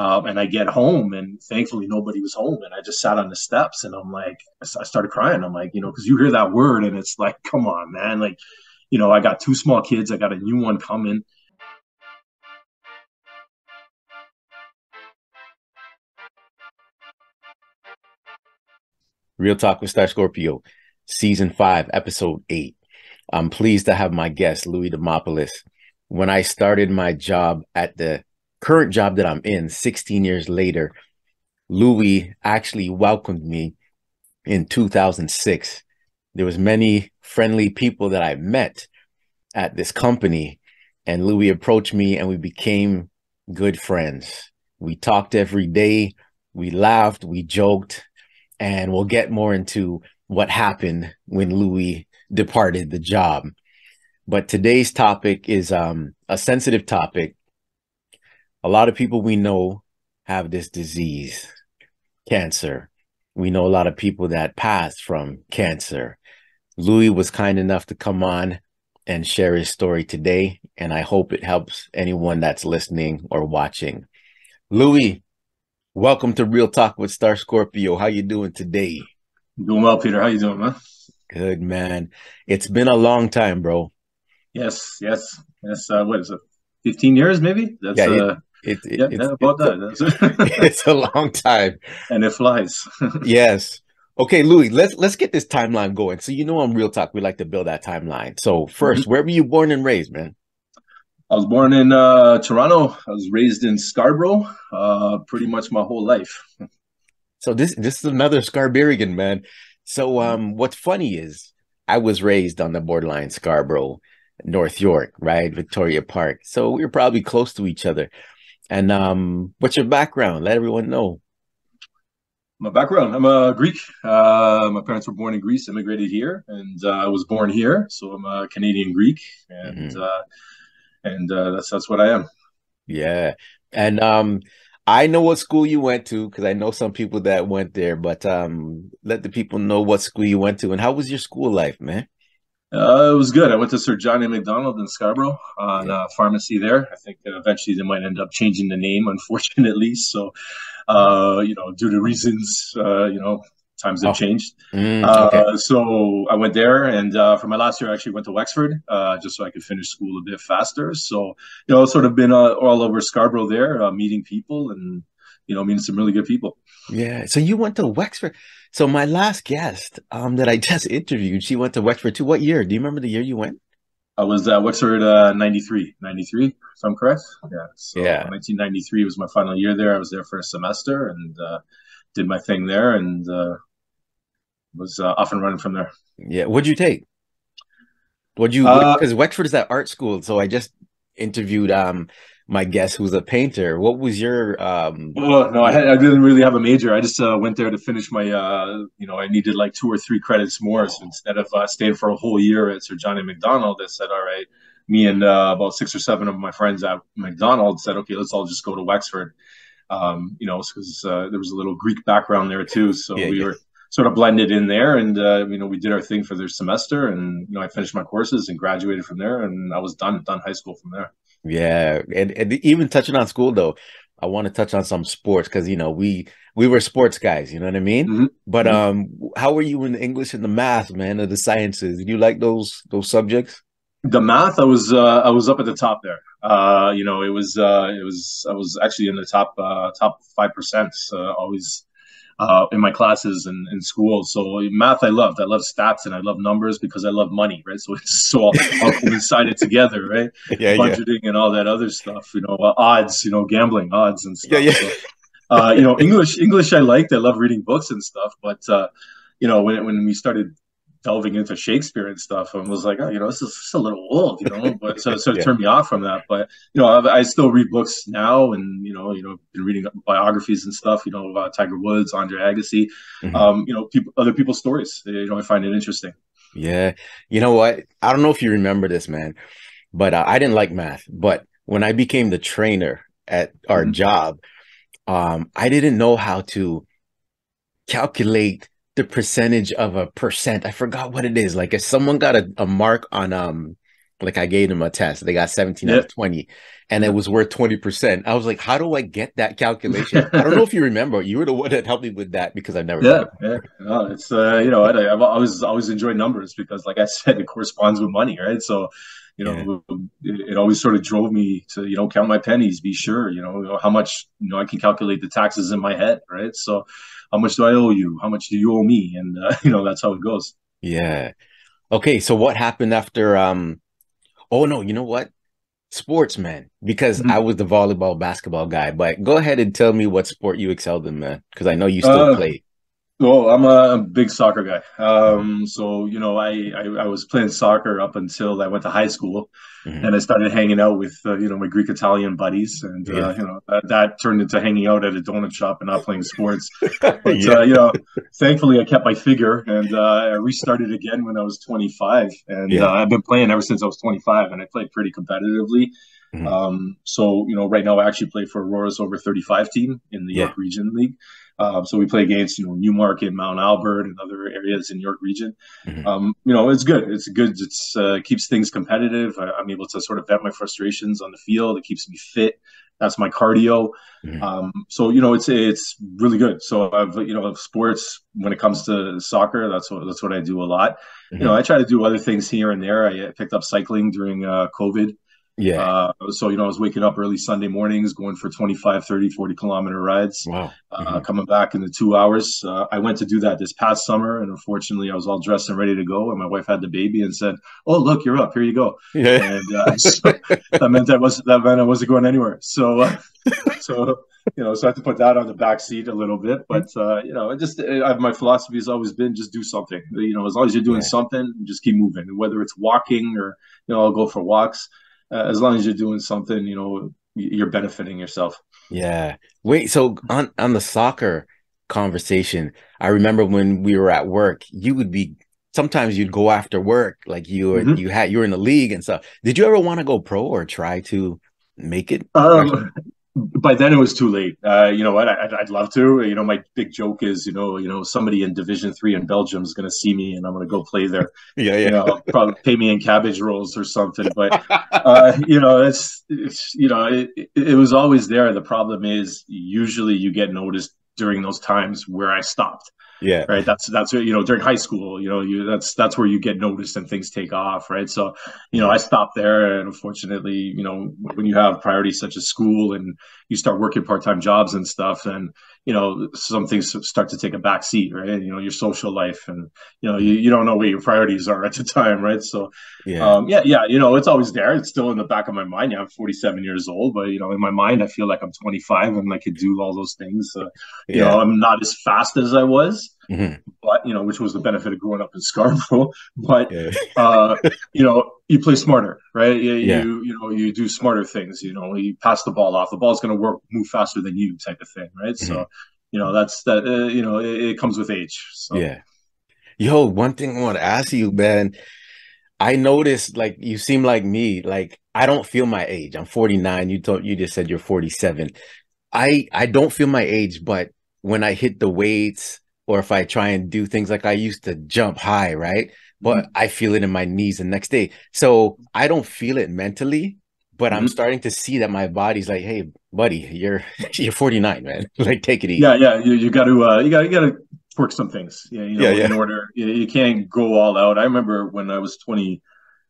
And I get home, and thankfully nobody was home. And I just sat on the steps, and I'm like, I started crying. I'm like, because you hear that word, and it's like, come on, man. Like, I got two small kids. I got a new one coming. Real Talk with Scorpio, Season 5, Episode 8. I'm pleased to have my guest, Louis Demopoulos. When I started my job at the current job that I'm in 16 years later, Louis actually welcomed me in 2006. There was many friendly people that I met at this company, and Louis approached me and we became good friends. We talked every day, we laughed, we joked, and we'll get more into what happened when Louis departed the job. But today's topic is a sensitive topic. A lot of people we know have this disease, cancer. We know a lot of people that passed from cancer. Louis was kind enough to come on and share his story today, and I hope it helps anyone that's listening or watching. Louis, welcome to Real Talk with Scorpio. How you doing today? Doing well, Peter. How you doing, man? Good, man. It's been a long time, bro. Yes, yes, yes. What is it? 15 years, maybe? That's Yeah, yeah, about that. it's a long time. And it flies. Yes. Okay, Louis, let's get this timeline going. So on Real Talk, we like to build that timeline. So first, where were you born and raised, man? I was born in Toronto. I was raised in Scarborough, pretty much my whole life. So this is another Scarberian, man. So what's funny is I was raised on the borderline Scarborough, North York, right? Victoria Park. So we were probably close to each other. And what's your background? Let everyone know. My background, I'm a Greek. My parents were born in Greece, immigrated here, and I was born here. So I'm a Canadian Greek, and that's what I am. Yeah. And I know what school you went to because I know some people that went there, but let the people know what school you went to and how was your school life, man? It was good. I went to Sir John A. Macdonald in Scarborough on pharmacy there. I think eventually they might end up changing the name, unfortunately. So, due to reasons, times have changed. Okay. So I went there, and for my last year, I actually went to Wexford just so I could finish school a bit faster. So, sort of been all over Scarborough there, meeting people and, meeting some really good people. Yeah. So you went to Wexford. So my last guest that I just interviewed, she went to Wexford too. What year? Do you remember the year you went? I was at Wexford 93, if I'm correct. Yeah. So Yeah. 1993 was my final year there. I was there for a semester and did my thing there and was off and running from there. Yeah. What'd you take? Because Wexford is that art school. So I just interviewed my guest who's a painter. What was your Oh no, I didn't really have a major. I just went there to finish my I needed like 2 or 3 credits more. So instead of staying for a whole year at Sir John A. Macdonald, I said, all right, me and about 6 or 7 of my friends at McDonald's said, okay, let's all just go to Wexford. Because there was a little Greek background there too. So we were sort of blended in there and, we did our thing for their semester and, I finished my courses and graduated from there and I was done high school from there. Yeah, and even touching on school though, I want to touch on some sports because we were sports guys, you know what I mean? Mm-hmm. But how were you in the English and the math, man, or the sciences? Did you like those subjects? The math, I was up at the top there. I was actually in the top 5%, always in my classes and in school. So math, I loved. I love stats and I love numbers because I love money, right? So it's so all coincided together, right? Yeah, Budgeting and all that other stuff, odds, gambling odds and stuff. yeah. So, English I liked. I love reading books and stuff, but when we started delving into Shakespeare and stuff and was like, oh, this is a little old, but so it Yeah. turned me off from that. But, I still read books now and, been reading biographies and stuff, Tiger Woods, Andre Agassi, other people's stories. I find it interesting. Yeah. You know what? I don't know if you remember this, man, but I didn't like math. But when I became the trainer at our job, I didn't know how to calculate the percentage of a percent. I forgot what it is. Like if someone got a mark on Like I gave them a test. They got 17 out Yeah. of 20 and it Yeah. was worth 20%. I was like, how do I get that calculation? I don't know if you remember. You were the one that helped me with that because I've never done Yeah, it. yeah. No, it's I've always enjoyed numbers because, like I said, it corresponds with money, right? So, Yeah. it always sort of drove me to count my pennies, be sure how much I can calculate the taxes in my head, right? So, how much do I owe you? How much do you owe me? And that's how it goes. Yeah. Okay, so what happened after oh no, you know what? Sports, man, because I Mhm. was the volleyball basketball guy, but go ahead and tell me what sport you excelled in, man, because I know you still Uh, play. Well, I'm a big soccer guy. Mhm. So I was playing soccer up until I went to high school, Mhm. and I started hanging out with my Greek Italian buddies, and Yeah. that turned into hanging out at a donut shop and not playing sports. But Yeah. thankfully I kept my figure, and I restarted again when I was 25, and Yeah. I've been playing ever since I was 25, and I played pretty competitively. Mhm. So right now I actually play for Aurora's over 35 team in the Yeah. York Region League. So we play against Newmarket, Mount Albert, and other areas in York Region. Mhm. It's good. It's good. It's keeps things competitive. I'm able to sort of vent my frustrations on the field. It keeps me fit. That's my cardio. Mhm. So it's really good. So I've sports when it comes to soccer. That's what I do a lot. Mhm. I try to do other things here and there. I picked up cycling during COVID. Yeah. So I was waking up early Sunday mornings, going for 25, 30, 40 kilometer rides, Wow. Mhm. coming back in the 2 hours. I went to do that this past summer, and unfortunately, I was all dressed and ready to go. And my wife had the baby and said, "Oh, look, you're up. Here you go." Yeah. And so that meant I wasn't going anywhere. So I had to put that on the back seat a little bit. But my philosophy has always been just do something. As long as you're doing Yeah. something, just keep moving. Whether it's walking or I'll go for walks. As long as you're doing something, you're benefiting yourself. Yeah. Wait, so on the soccer conversation, I remember when we were at work, you would be sometimes you'd go after work, like Mm-hmm. you were in the league and stuff. Did you ever want to go pro or try to make it professional? By then it was too late. You know what? I'd love to. My big joke is, somebody in Division 3 in Belgium is going to see me, and I'm going to go play there. Yeah, yeah. Probably pay me in cabbage rolls or something. But it was always there. The problem is usually you get noticed during those times where I stopped. Yeah. Right. That's during high school, that's where you get noticed and things take off. Right. So, I Yeah. stopped there, and unfortunately, when you have priorities such as school and you start working part-time jobs and stuff, then some things start to take a back seat, right? Your social life, and you don't know what your priorities are at the time, right? So Yeah. yeah, it's always there. It's still in the back of my mind. Yeah, I'm 47 years old, but in my mind, I feel like I'm 25 and I could do all those things. Yeah. I'm not as fast as I was, Mhm. but which was the benefit of growing up in Scarborough. But Yeah. uh, you play smarter, right? Yeah. You do smarter things. You pass the ball off. The ball's going to move faster than you, type of thing, right? Mhm. So, that's that. It comes with age. So. Yeah. Yo, one thing I want to ask you, man. I noticed like you seem like me. Like I don't feel my age. I'm 49. You just said you're 47. I don't feel my age, but when I hit the weights or if I try and do things like I used to jump high, right? But Mhm. I feel it in my knees the next day. So I don't feel it mentally, but I'm Mhm. starting to see that my body's like, hey, buddy, you're you're 49, man. Like take it Yeah, easy. yeah. You got to twerk some things. Yeah, Yeah, in yeah. order you can't go all out. I remember when I was 20,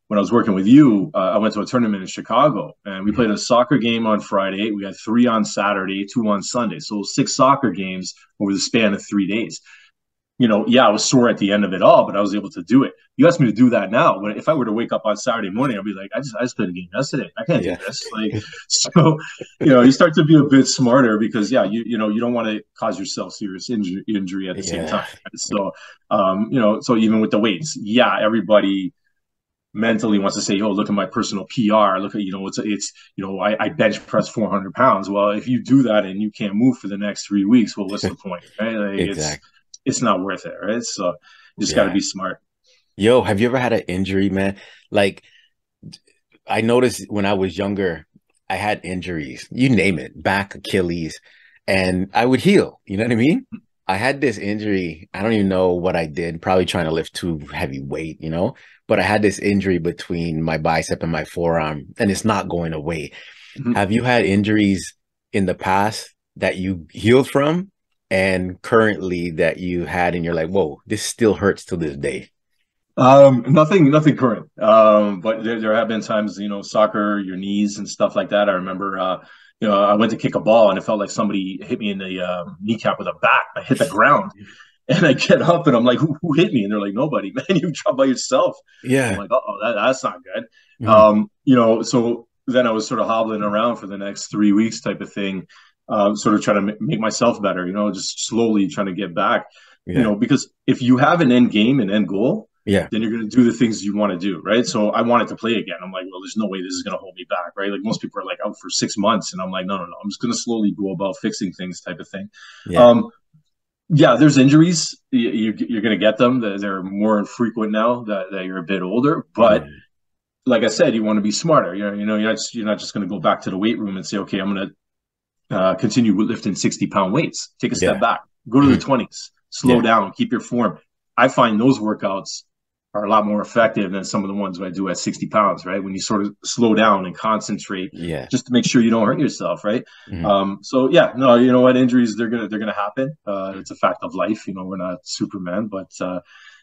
when I was working with you, I went to a tournament in Chicago, and we played Mhm. a soccer game on Friday. We had three on Saturday, two on Sunday. So six soccer games over the span of 3 days. Yeah, I was sore at the end of it all, but I was able to do it. You asked me to do that now. But if I were to wake up on Saturday morning, I'd be like, I just played a game yesterday. I can't do Yeah. this. Like, so, you start to be a bit smarter because, yeah, you don't want to cause yourself serious injury at the same time. Yeah. Right? So, so even with the weights, yeah, everybody mentally wants to say, "Oh, look at my personal PR. Look at I bench press 400 pounds." Well, if you do that and you can't move for the next 3 weeks, well, what's the point, right? Like Exactly. it's not worth it, right? So you just got to Yeah. be smart. Yo, have you ever had an injury, man? Like I noticed when I was younger, I had injuries, you name it, back, Achilles, and I would heal. You know what I mean? I had this injury. I don't even know what I did, probably trying to lift too heavy weight, but I had this injury between my bicep and my forearm, and it's not going away. Mhm. Have you had injuries in the past that you healed from and currently that you had and you're like, whoa, this still hurts to this day? Nothing current. But there have been times, soccer, your knees and stuff like that. I remember, I went to kick a ball and it felt like somebody hit me in the kneecap with a bat. I hit the ground and I get up and I'm like, who hit me? And they're like, nobody, man, you dropped by yourself. I'm Yeah. like, oh, that's not good. Mhm. So then I was sort of hobbling around for the next 3 weeks type of thing, sort of trying to make myself better, just slowly trying to get back, Yeah. because if you have an end game, an end goal, Yeah. then you're going to do the things you want to do, right? So I wanted to play again. I'm like, well, there's no way this is going to hold me back, right? Like most people are like out for 6 months, and I'm like, no, no, no. I'm just going to slowly go about fixing things, type of thing. Yeah. Um, yeah, there's injuries. You're going to get them. They're more frequent now that you're a bit older. But Yeah. like I said, you want to be smarter. You're not just going to go back to the weight room and say, okay, I'm going to continue lifting 60-pound weights. Take a step Yeah. back. Go to the Mhm. 20s. Slow Yeah. down. Keep your form. I find those workouts are a lot more effective than some of the ones I do at 60 pounds, right? When you sort of slow down and concentrate Yeah. just to make sure you don't hurt yourself, right? Mhm. So yeah, no, you know what? Injuries, they're gonna happen. It's a fact of life. We're not Superman, but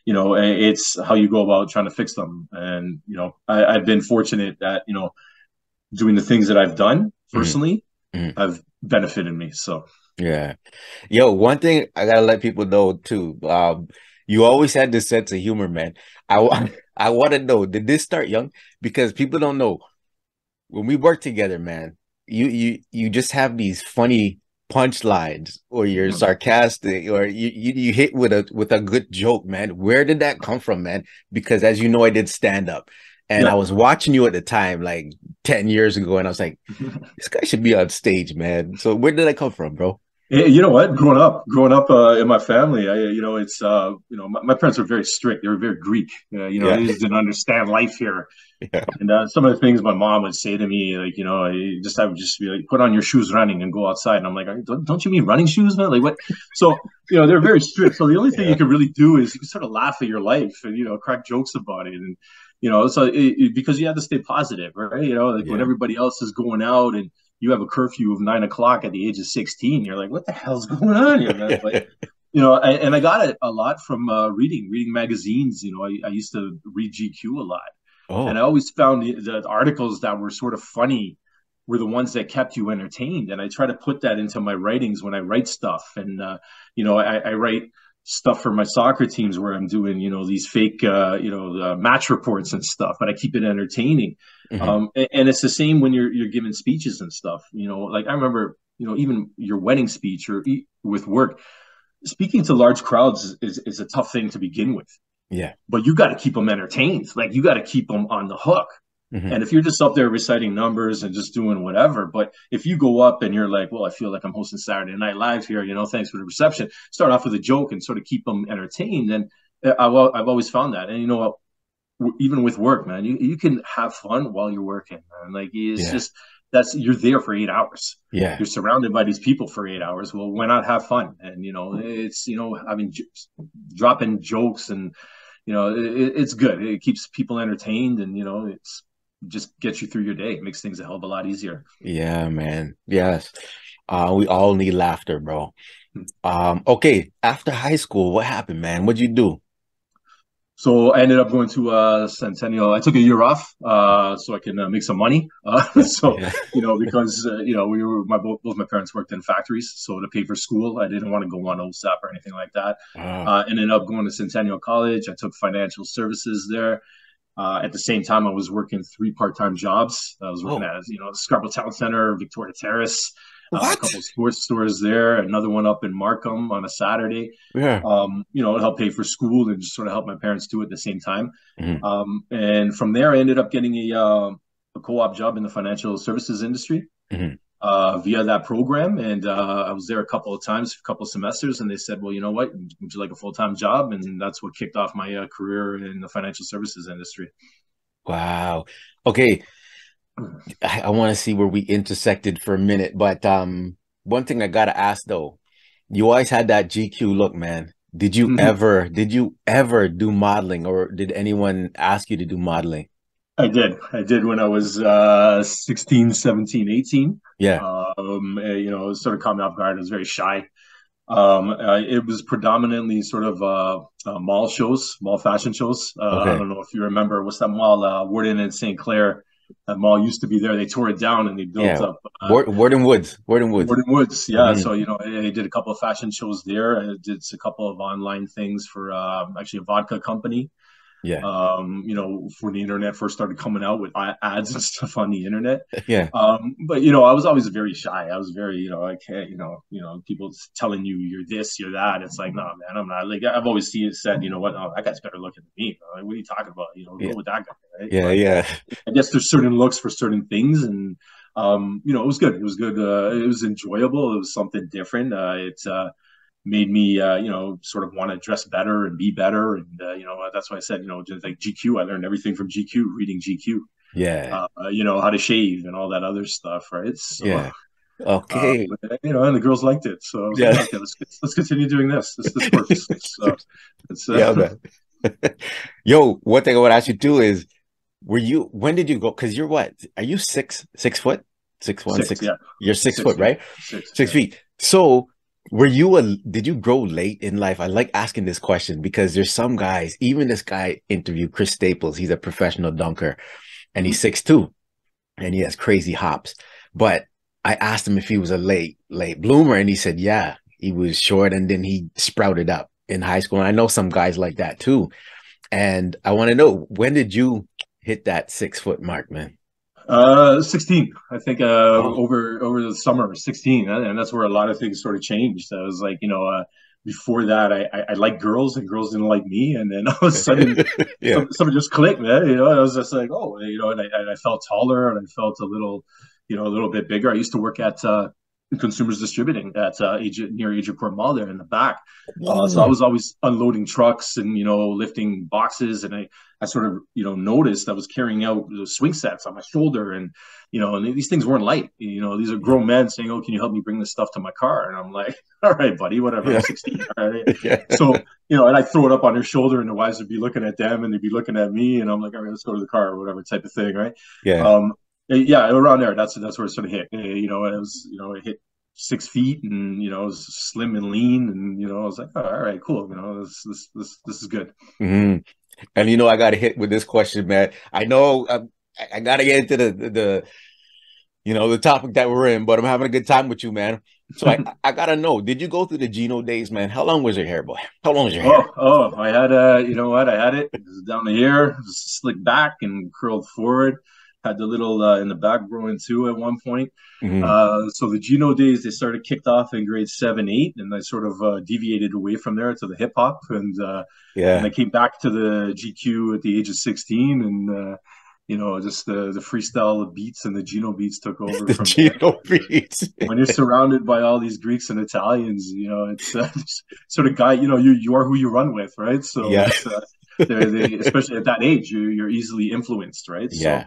it's how you go about trying to fix them. And I've been fortunate that doing the things that I've done Mhm. personally Mhm. have benefited me. So Yeah. Yo, one thing I gotta let people know too. You always had this sense of humor, man. I want to know, did this start young? Because people don't know when we work together, man. You just have these funny punchlines, or you're sarcastic, or you hit with a good joke, man. Where did that come from, man? Because as you know, I did stand up, and I yeah. was watching you at the time, like 10 years ago, and I was like, this guy should be on stage, man. So where did that come from, bro? You know what? Growing up in my family, it's my parents were very strict. They were very Greek. Yeah. They just didn't understand life here. Yeah. And some of the things my mom would say to me, like, I would just be like, put on your shoes running and go outside. And I'm like, don't you mean running shoes, man? Like what? So, they're very strict. So the only thing you Yeah. can really do is you can sort of laugh at your life and, crack jokes about it. And, because you have to stay positive, right? Like when Yeah. everybody else is going out and you have a curfew of 9 o'clock at the age of 16, you're like, what the hell's going on here, man? But, and I got it a lot from reading magazines. I used to read GQ a lot. And I Oh. always found the articles that were sort of funny were the ones that kept you entertained. And I try to put that into my writings when I write stuff. And, I write stuff for my soccer teams where I'm doing, these fake, match reports and stuff, but I keep it entertaining. Hmm. And it's the same when you're giving speeches and stuff, like I remember, even your wedding speech or with work, speaking to large crowds is a tough thing to begin with, Yeah. but you got to keep them entertained. Like you got to keep them on the hook. Hmm. And if you're just up there reciting numbers and just doing whatever, but if you go up and you're like, well, I feel like I'm hosting Saturday Night Live here, thanks for the reception, start off with a joke and sort of keep them entertained. And I've always found that. And even with work, man, you can have fun while you're working, man. Like it's Yeah. just you're there for 8 hours. Yeah. You're surrounded by these people for 8 hours. Well, why not have fun? And it's having dropping jokes and it's good. It keeps people entertained, and it's just gets you through your day. It makes things a hell of a lot easier. Yeah, man. Yes. We all need laughter, bro. Okay. After high school, what happened, man? What'd you do? So I ended up going to Centennial. I took a year off so I can make some money. So Yeah. because we were both my parents worked in factories, so to pay for school, I didn't want to go on OSAP or anything like that. Wow. Ended up going to Centennial College. I took financial services there. At the same time, I was working three part-time jobs. I was working Oh, at Scarborough Town Center, Victoria Terrace, a what? couple of sports stores there, another one up in Markham on a Saturday. Yeah. To help pay for school and just sort of help my parents do it at the same time. Hmm. And from there, I ended up getting a co-op job in the financial services industry Hmm. via that program. And I was there a couple of times, a couple of semesters, and they said, well, you know what, would you like a full-time job? And that's what kicked off my career in the financial services industry. Wow. Okay. I want to see where we intersected for a minute, but one thing I gotta ask though, You always had that GQ look, man. Did you ever do modeling, or did anyone ask you to do modeling? I did when I was 16, 17, 18. Yeah. You know, it was sort of caught me off guard. I was very shy. It was predominantly sort of mall shows, mall fashion shows. I Okay. don't know if you remember, what's that mall, Warden and St. Clair? That mall used to be there. They tore it down and they built Yeah. up Warden Woods. Warden Woods. Warden Woods. Yeah. Hmm. So, you know, I did a couple of fashion shows there. I did a couple of online things for actually a vodka company. Yeah. You know, when the internet first started coming out with ads and stuff on the internet. Yeah. But you know, I was always very shy. I was very, you know, I can't, people telling you you're this, you're that. It's like, no, man, I'm not. Like I've always said, you know what, oh, that guy's better looking than me. Like, what are you talking about? You know, Yeah. go with that guy, right? Yeah. But Yeah. I guess there's certain looks for certain things, and you know, it was good. It was good. It was enjoyable. It was something different. It made me, you know, sort of want to dress better and be better. And, you know, that's why I said, you know, just like GQ, I learned everything from GQ, reading GQ, Yeah. you know, how to shave and all that other stuff. Right. So, Yeah. Okay. you know, and the girls liked it. So I was like, Yeah. oh, okay, let's continue doing this. This works. So it's, Yeah, man. Yo, one thing I would ask you too is, when did you go? Because you're what? Are you 6 foot? 6'1", six. 6? Yeah. You're six Six foot, feet. right? Six. Six Yeah. feet. So did you grow late in life? I like asking this question because there's some guys, even this guy interviewed Chris Staples, he's a professional dunker and he's Mm-hmm. 6'2" and he has crazy hops. But I asked him if he was a late bloomer, and he said, yeah, he was short and then he sprouted up in high school. And I know some guys like that too. And I want to know, when did you hit that 6 foot mark, man? 16. I think Oh, over the summer, 16, and that's where a lot of things sort of changed. I was like, you know, before that, I liked girls, and girls didn't like me, and then all of a sudden, yeah. something just clicked, man. You know, I was just like, oh, you know, and I felt taller, and I felt a little, you know, a little bit bigger. I used to work at Consumers Distributing at near Agent Court Mall there in the back. So I Oh, was always unloading trucks and, you know, lifting boxes, and I sort of, you know, noticed I was carrying out the swing sets on my shoulder, and you know, and these things weren't light. You know, these are yeah. grown men saying, "Oh, can you help me bring this stuff to my car?" And I'm like, "All right, buddy, whatever. I'm Yeah. 16. All right." Yeah. So you know, and I throw it up on their shoulder, and the wives would be looking at them, and they'd be looking at me, and I'm like, "All right, let's go to the car," or whatever type of thing, right? Yeah. Um, yeah, around there. That's where it sort of hit. You know, it was, you know, it hit 6 feet, and you know, it was slim and lean, and you know, I was like, oh, all right, cool. You know, this is good. Mhm. And you know, I got to hit with this question, man. I know I got to get into the topic that we're in, but I'm having a good time with you, man. So I got to know, did you go through the Geno days, man? How long was your hair, boy? How long was your hair? I had you know what? I had it. It was down the ear, it was slicked back and curled forward. Had the little in the back growing too at one point. Hmm. So the Geno days they started kicked off in grade 7, 8, and I sort of deviated away from there to the hip hop, and Yeah. I came back to the GQ at the age of 16, and you know, just the freestyle beats and the Geno beats took over The from there. Geno beats. When you're surrounded by all these Greeks and Italians, you know, it's sort of guy, you know, you are who you run with, right? So Yeah. it's they especially at that age, you're easily influenced, right? So Yeah.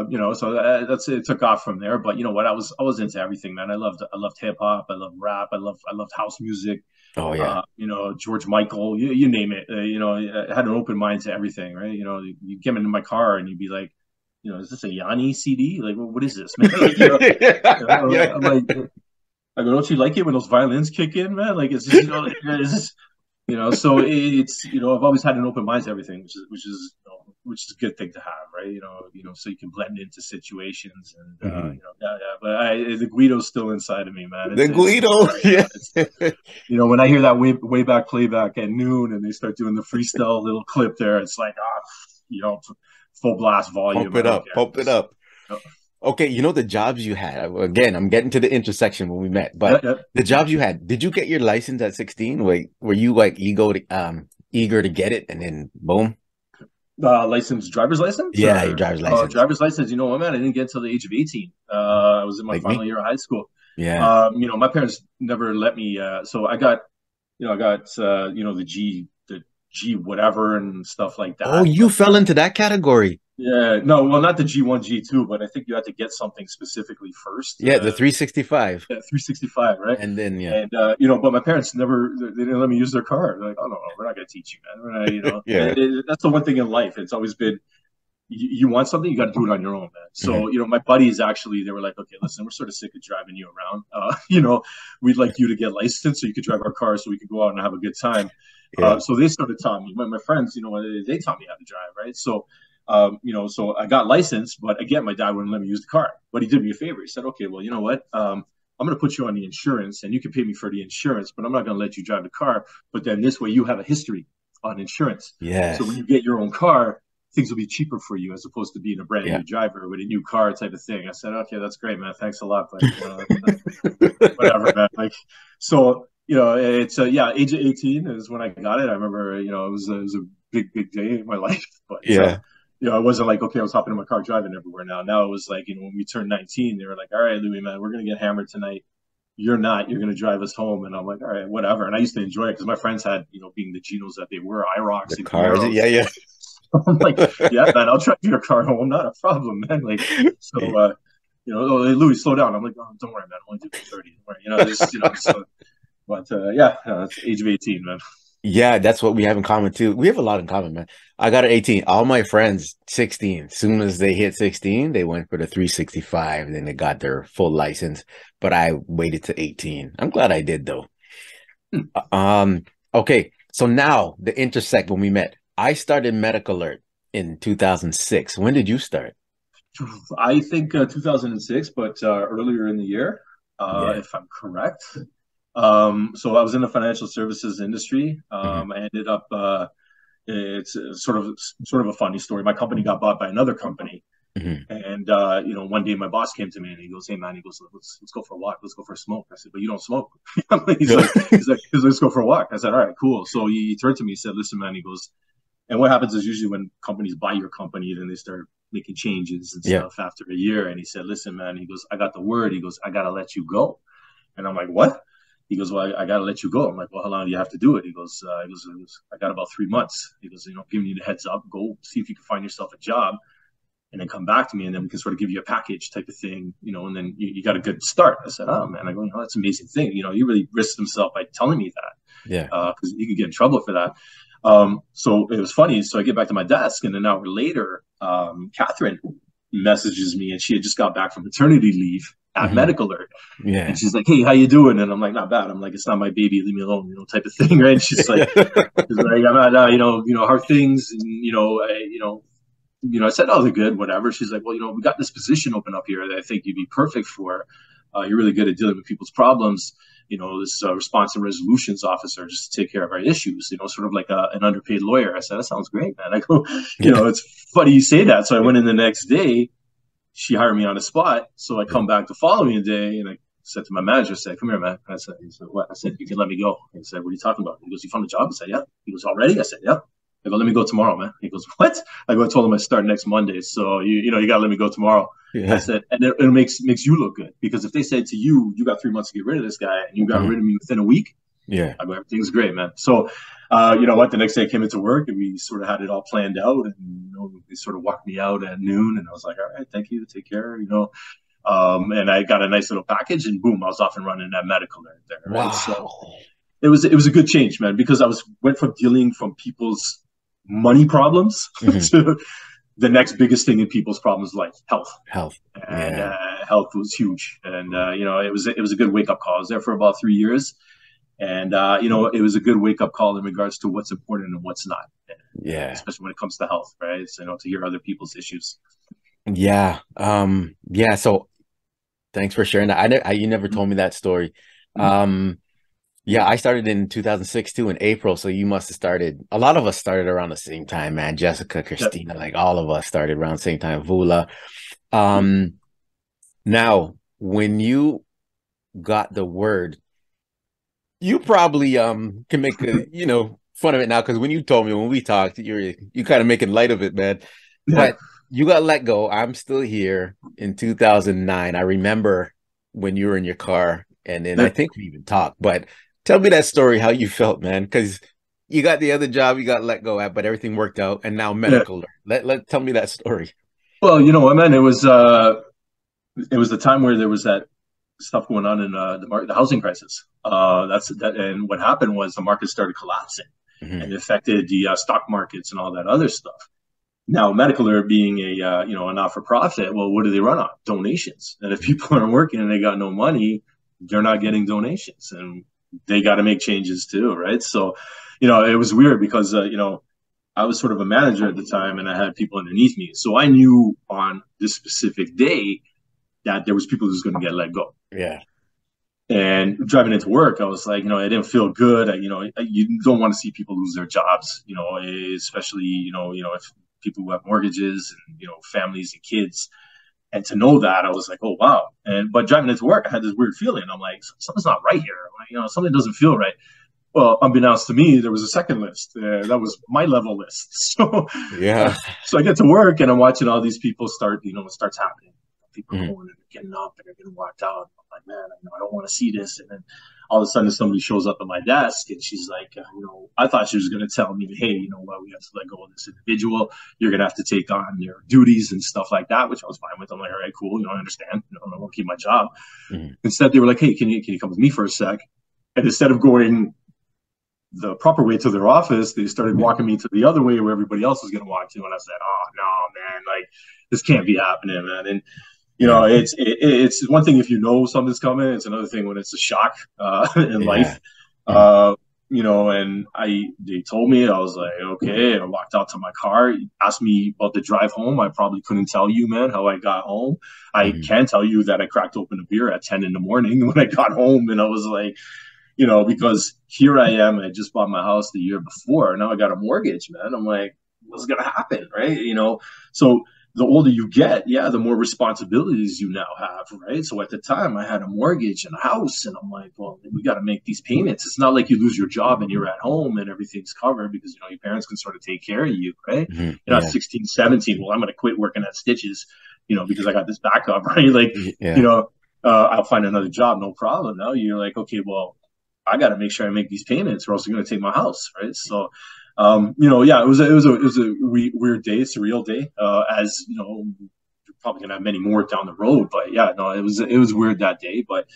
you know, so that's it took off from there. But you know what, I was into everything, man. I loved hip hop, I loved rap, I loved house music. Oh, yeah. You know, George Michael, you name it. You know, I had an open mind to everything, right? You know, you get into my car and you'd be like, you know, is this a Yanni CD? Like, what is this, man? Like, Yeah. I'm like, I go, don't you like it when those violins kick in, man? Like, it's just, you know, like, it's just, you know, so it's, you know, I've always had an open mind to everything, which is a good thing to have, right? You know, so you can blend into situations, and Hmm. you know, yeah. But the Guido's still inside of me, man. The It's Guido. right. Yeah. It's you know, when I hear that way back playback at noon, and they start doing the freestyle little clip there, it's like, you know, full blast Pump volume. I it don't up. care. Pump it up. You know, Okay, you know the jobs you had. Again, I'm getting to the intersection when we met, yeah, but yeah. the jobs you had, did you get your license at 16? Were you like eager to get it and then boom? License, driver's license, Yeah, your or driver's license. driver's license. You know what, man? I didn't get until the age of 18. I was in my Like final me? year of high school. Yeah. You know, my parents never let me. So I got, you know, you know, the G whatever and stuff like Oh, that. you But fell into that category. yeah, no, well, not the G1, G2, but I think you had to get something specifically first. Yeah, the 365. Yeah, 365, right? And then yeah. And but my parents never they didn't let me use their car. They're like, oh no, we're not going to teach you, man. We're not, Yeah. that's the one thing in life. It's always been you want something, you got to do it on your own, man. Mhm. So, my buddies actually, they were like, okay, listen, we're sort of sick of driving you around. We'd like you to get licensed so you could drive our car so we could go out and have a good time. Yeah. So they started taught me. My friends, they taught me how to drive, right? So, so I got licensed, but again, my dad wouldn't let me use the car. But he did me a favor. He said, okay, well, you know what? I'm going to put you on the insurance and you can pay me for the insurance, but I'm not going to let you drive the car. But then this way you have a history on insurance. So when Yes. you get your own car, things will be cheaper for you as opposed to being a brand Yeah. new driver with a new car type of thing. I said, okay, that's great, man. Thanks a lot. But, whatever, man. Like, so, it's, age of 18 is when I got it. I remember, it was a big, big day in my life. But, Yeah. it wasn't like, okay, I was hopping in my car driving everywhere now. Now it was like, when we turned 19, they were like, all right, Louis, man, we're going to get hammered tonight. You're not. You're going to drive us home. And I'm like, all right, whatever. And I used to enjoy it because my friends had, being the Genos that they were, IROCs The and cars. Camaros. Yeah, yeah. I'm like, yeah, man, I'll drive your car home. Not a problem, man. Like, so, oh, hey, Louis, slow down. I'm like, oh, don't worry, man. I'm only doing 30. Don't worry. So, but it's age of 18, man. Yeah, that's what we have in common too. We have a lot in common, man. I got an 18. All my friends, 16. As soon as they hit 16, they went for the 365. Then they got their full license. But I waited to 18. I'm glad I did though. Um, okay. So now the intersect when we met. I started Medical Alert in 2006. When did you start? I think 2006, but earlier in the year, Yeah. if I'm correct. So I was in the financial services industry. Hmm. I ended up. It's sort of a funny story. My company got bought by another company, Hmm. and one day my boss came to me and he goes, "Hey man," he goes, "Let's go for a walk. Let's go for a smoke." I said, "But you don't smoke." he's like, "Let's go for a walk." I said, "All right, cool." So he turned to me, he said, "Listen, man," he goes, and what happens is usually when companies buy your company, then they start making changes and Yeah. stuff after a year. And he said, "Listen, man," he goes, "I got the word." He goes, "I gotta let you go." And I'm like, "What?" He goes, "Well, I gotta let you go." I'm like, "Well, how long do you have to do it?" He goes, "I got about 3 months." He goes, "Giving you the heads up, go see if you can find yourself a job, and then come back to me, and then we can sort of give you a package type of thing, and then you got a good start." I said, "Oh man," I go, "That's an amazing thing. He really risked himself by telling me that Yeah. because he could get in trouble for that." So it was funny. So I get back to my desk, and an hour later, Catherine messages me, and she had just got back from maternity leave at Hmm. Medical Alert, and Yeah. she's like, "Hey, how you doing?" And I'm like, "Not bad." I'm like, "It's not my baby, leave me alone," type of thing, right? And she's like, "I'm not, how things, and I said, "Oh, they're good, whatever." She's like, "Well, we got this position open up here that I think you'd be perfect for. You're really good at dealing with people's problems. This response and resolutions officer just to take care of our issues, sort of like an underpaid lawyer." I said, "That sounds great, man." I go, Yeah. it's funny you say that. So I went in the next day. She hired me on the spot. So I come back the following day and I said to my manager, I said, "Come here, man." He said, "What?" I said, "You can let me go." He said, "What are you talking about?" He goes, "You found a job?" I said, "Yeah." He goes, "Already?" I said, "Yeah." I go, "Let me go tomorrow, man." He goes, "What?" I go, "I told him I start next Monday. So you got to let me go tomorrow." I Yeah. said, "And it makes you look good because if they said to you, you got 3 months to get rid of this guy and you got rid Hmm. of me within a week, Yeah. I go, everything's great, man." So, you know what? The next day I came into work and we sort of had it all planned out, and they sort of walked me out at noon, and I was like, "All right, thank you, take care," and I got a nice little package, and boom, I was off and running that medical right there, right? So Wow. it was a good change, man, because went from dealing from people's money problems Hmm. to the next biggest thing in people's problems, like health, Health. and Yeah. health was huge, and it was a good wake up call. I was there for about 3 years, and it was a good wake up call in regards to what's important and what's not, Yeah. especially when it comes to health, right? So, to hear other people's issues. Yeah. Yeah. So thanks for sharing that. You never told me that story. Um, yeah, I started in 2006 too in April. So you must have started. A lot of us started around the same time, man. Jessica, Yeah. Christina, like all of us started around the same time. Vula. Um, Now when you got the word, you probably can make a fun of it now because when you told me when we talked, you kind of making light of it, man. Yeah. But you got let go. I'm still here in 2009. I remember when you were in your car, and then I Yeah. think we even talked. But tell me that story, how you felt, man, because you got the other job you got let go at, but everything worked out, and now Yeah. medical. Let tell me that story. Well, you know what, man? It was the time where there was that stuff going on in the housing crisis. And what happened was the market started collapsing, Hmm. and it affected the stock markets and all that other stuff. Now, medical alert being a not for profit, well, what do they run on? Donations. And if people aren't working and they got no money, they're not getting donations, and they got to make changes too, right? So, it was weird because I was sort of a manager at the time, and I had people underneath me, so I knew on this specific day that there was people who's going to get let go. Yeah. And driving into work, I was like, I didn't feel good. You don't want to see people lose their jobs, especially, if people who have mortgages and, families and kids. And to know that, I was like, oh, wow. But driving into work, I had this weird feeling. I'm like, something's not right here. Like, something doesn't feel right. Well, unbeknownst to me, there was a second list. That was my level list. Yeah. So I get to work and I'm watching all these people start, it starts happening. People Hmm. going and getting up and they're getting walked out. I'm like, man, I don't want to see this. And then all of a sudden somebody shows up at my desk and she's like, I thought she was going to tell me, hey, we have to let go of this individual. You're going to have to take on their duties and stuff like that, which I was fine with. I'm like, all right, cool. I understand. I won't keep my job. Hmm. Instead, they were like, hey, can you come with me for a sec? And instead of going the proper way to their office, they started walking me to the other way where everybody else was going to walk to. And I said, oh, no, man, like, this can't be happening, man. And Yeah. it's one thing if something's coming. It's another thing when it's a shock in Yeah. life. And they told me. I was like, okay. I walked out to my car. Asked me about the drive home. I probably couldn't tell you, man, how I got home. I Hmm. can tell you that I cracked open a beer at 10 in the morning when I got home, and I was like, because here I am. I just bought my house the year before. Now I got a mortgage, man. I'm like, what's gonna happen, right? So the older you get, yeah, the more responsibilities you now have, right? So at the time, I had a mortgage and a house, and I'm like, well, we got to make these payments. It's not like you lose your job and you're at home and everything's covered because your parents can sort of take care of you, right? Hmm. You're not Yeah. 16, 17. Well, I'm going to quit working at Stitches, because I got this backup, right? Like, you Yeah. know, I'll find another job, no problem. Now you're like, okay, well, I got to make sure I make these payments, or else they're going to take my house, right? So, yeah, it was a weird day, surreal day. As you're probably gonna have many more down the road, but yeah, no, it was weird that day. But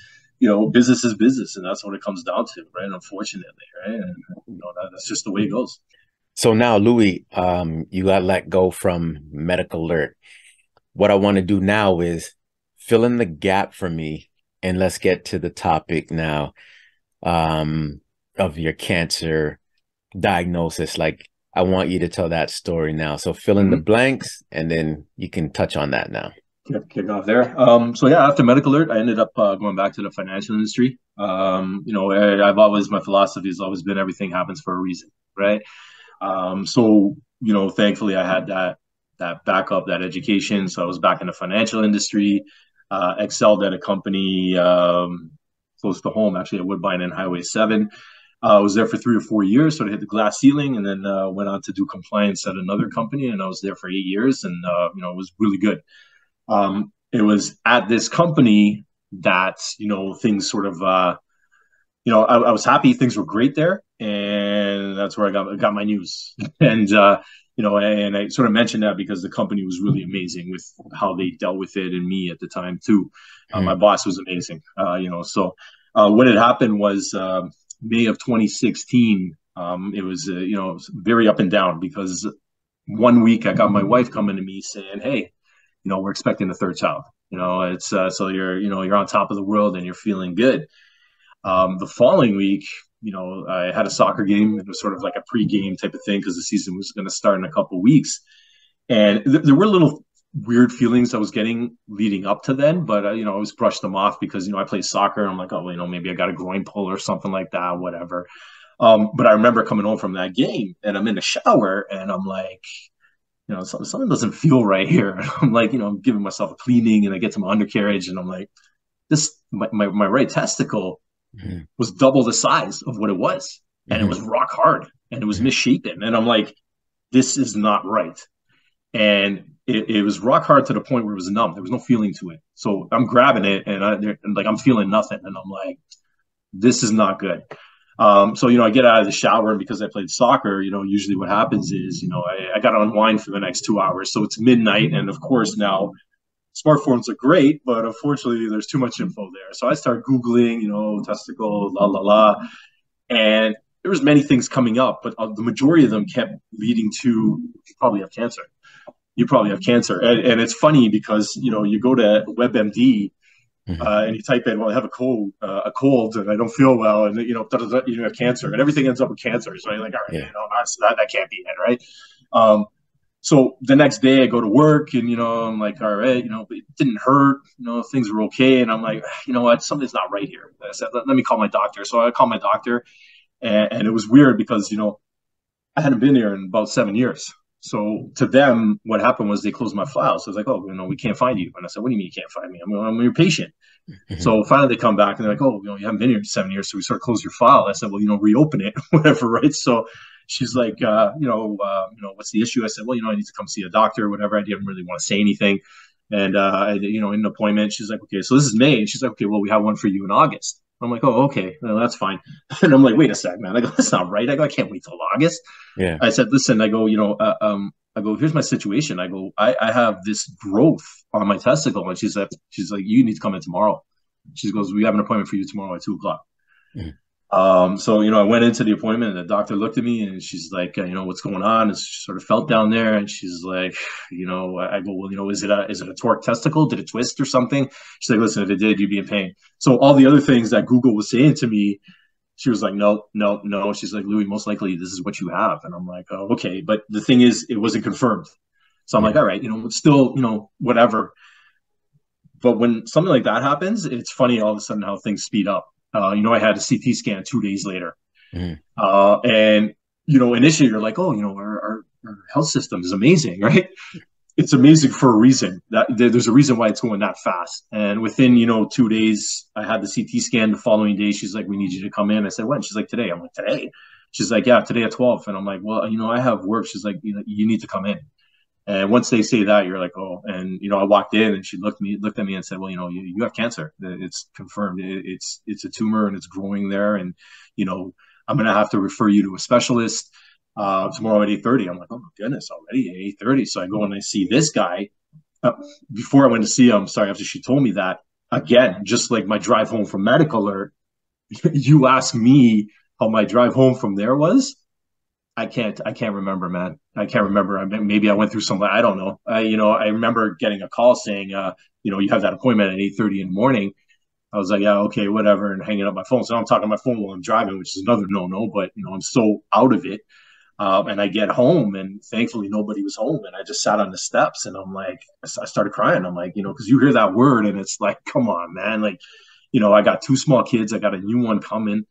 business is business, and that's what it comes down to, right? Unfortunately, right? And that's just the way it goes. So now, Louis, you got let go from medical alert. What I want to do now is fill in the gap for me, and let's get to the topic now, of your cancer diagnosis. Like, I want you to tell that story now. So fill in the Mm-hmm. blanks, and then you can touch on that now. Kick off there. So yeah, after medical alert, I ended up going back to the financial industry. I've always my philosophy has always been everything happens for a reason, right? So thankfully, I had that backup, that education. So I was back in the financial industry. Excelled at a company close to home, actually at Woodbine and Highway 7. I was there for 3 or 4 years, sort of hit the glass ceiling, and then went on to do compliance at another company, and I was there for 8 years, and it was really good. It was at this company that things sort of I was happy, things were great there, and that's where I got my news. And and I sort of mentioned that because the company was really amazing with how they dealt with it, and me at the time too. My Mhm. boss was amazing. So what had happened was May of 2016. It was very up and down because one week I got my wife coming to me saying, "Hey, we're expecting a third child. It's so you're on top of the world and you're feeling good." The following week, I had a soccer game. It was sort of like a pre-game type of thing because the season was going to start in a couple of weeks, and there were little weird feelings I was getting leading up to then, but I always brushed them off because I play soccer. And I'm like, oh, well, maybe I got a groin pull or something like that, whatever. But I remember coming home from that game, and I'm in the shower, and I'm like, something doesn't feel right here. I'm like, I'm giving myself a cleaning, and I get to my undercarriage, and I'm like, my right testicle Mhm. was double the size of what it was, and it Mhm. was rock hard, and it was Mhm. misshapen, and I'm like, this is not right. And it was rock hard to the point where it was numb. There was no feeling to it. So I'm grabbing it, and I'm feeling nothing, and I'm like, this is not good. So, I get out of the shower, and because I played soccer, usually what happens is, I got to unwind for the next 2 hours. So it's midnight. And of course, now smartphones are great, but unfortunately, there's too much info there. So I start Googling, testicle, la, la, la. And there was many things coming up, but the majority of them kept leading to you probably have cancer. You probably have cancer. And it's funny because, you go to WebMD, and you type in, well, I have a cold, and I don't feel well, and you have cancer, and everything ends up with cancer. So you're like, all right, Yeah. that can't be it, right? So the next day I go to work, and I'm like, all right, it didn't hurt, things were okay, and I'm like, you know what, something's not right here. I said, let me call my doctor. So I called my doctor, and it was weird because I hadn't been here in about 7 years. So to them, what happened was they closed my file. So it's like, oh, we can't find you. And I said, what do you mean you can't find me? I'm your patient. Mm-hmm. So finally they come back and they're like, oh, you haven't been here in 7 years. So we sort of closed your file. I said, well, reopen it, whatever, right? So she's like, what's the issue? I said, well, I need to come see a doctor or whatever. I didn't really want to say anything. And, in an appointment, she's like, okay, so this is May. And she's like, okay, well, we have one for you in August. I'm like, oh, okay, well, that's fine. And I'm like, wait a sec, man. I go, that's not right. I go, I can't wait till August. Yeah. I said, listen, I go, I go, here's my situation. I go, I have this growth on my testicle. And she's like, you need to come in tomorrow. She goes, we have an appointment for you tomorrow at 2:00. Mm-hmm. So, I went into the appointment, and the doctor looked at me, and she's like, what's going on? And she sort of felt down there, and she's like, I go, well, is it a torqued testicle? Did it twist or something? She's like, listen, if it did, you'd be in pain. So all the other things that Google was saying to me, she was like, no, no, no. She's like, Louis, most likely this is what you have. And I'm like, oh, okay. But the thing is, it wasn't confirmed. So I'm like, all right, it's still, whatever. But when something like that happens, it's funny all of a sudden how things speed up. I had a CT scan 2 days later. Mm-hmm. And, initially you're like, oh, our health system is amazing, right? It's amazing for a reason. There's a reason why it's going that fast. And within, 2 days, I had the CT scan. The following day, she's like, we need you to come in. I said, when? She's like, today. I'm like, today? She's like, yeah, today at 12. And I'm like, well, I have work. She's like, you need to come in. And once they say that, you're like, oh. And I walked in, and she looked at me and said, well, you have cancer. It's confirmed. It's a tumor, and it's growing there. And I'm gonna have to refer you to a specialist tomorrow at 8:30. I'm like, oh my goodness, already 8:30. So I go and I see this guy. Before I went to see him, sorry, after she told me that, again, just like my drive home from medical alert, you asked me how my drive home from there was. I can't remember, man. I can't remember. Maybe I went through some, I don't know. I remember getting a call saying, you have that appointment at 8:30 in the morning. I was like, yeah, okay, whatever, and hanging up my phone. So I'm talking on my phone while I'm driving, which is another no-no, but, I'm so out of it. And I get home, and thankfully nobody was home. And I just sat on the steps, and I'm like, I started crying. I'm like, because you hear that word, and it's like, come on, man. Like, I got 2 small kids. I got a new one coming.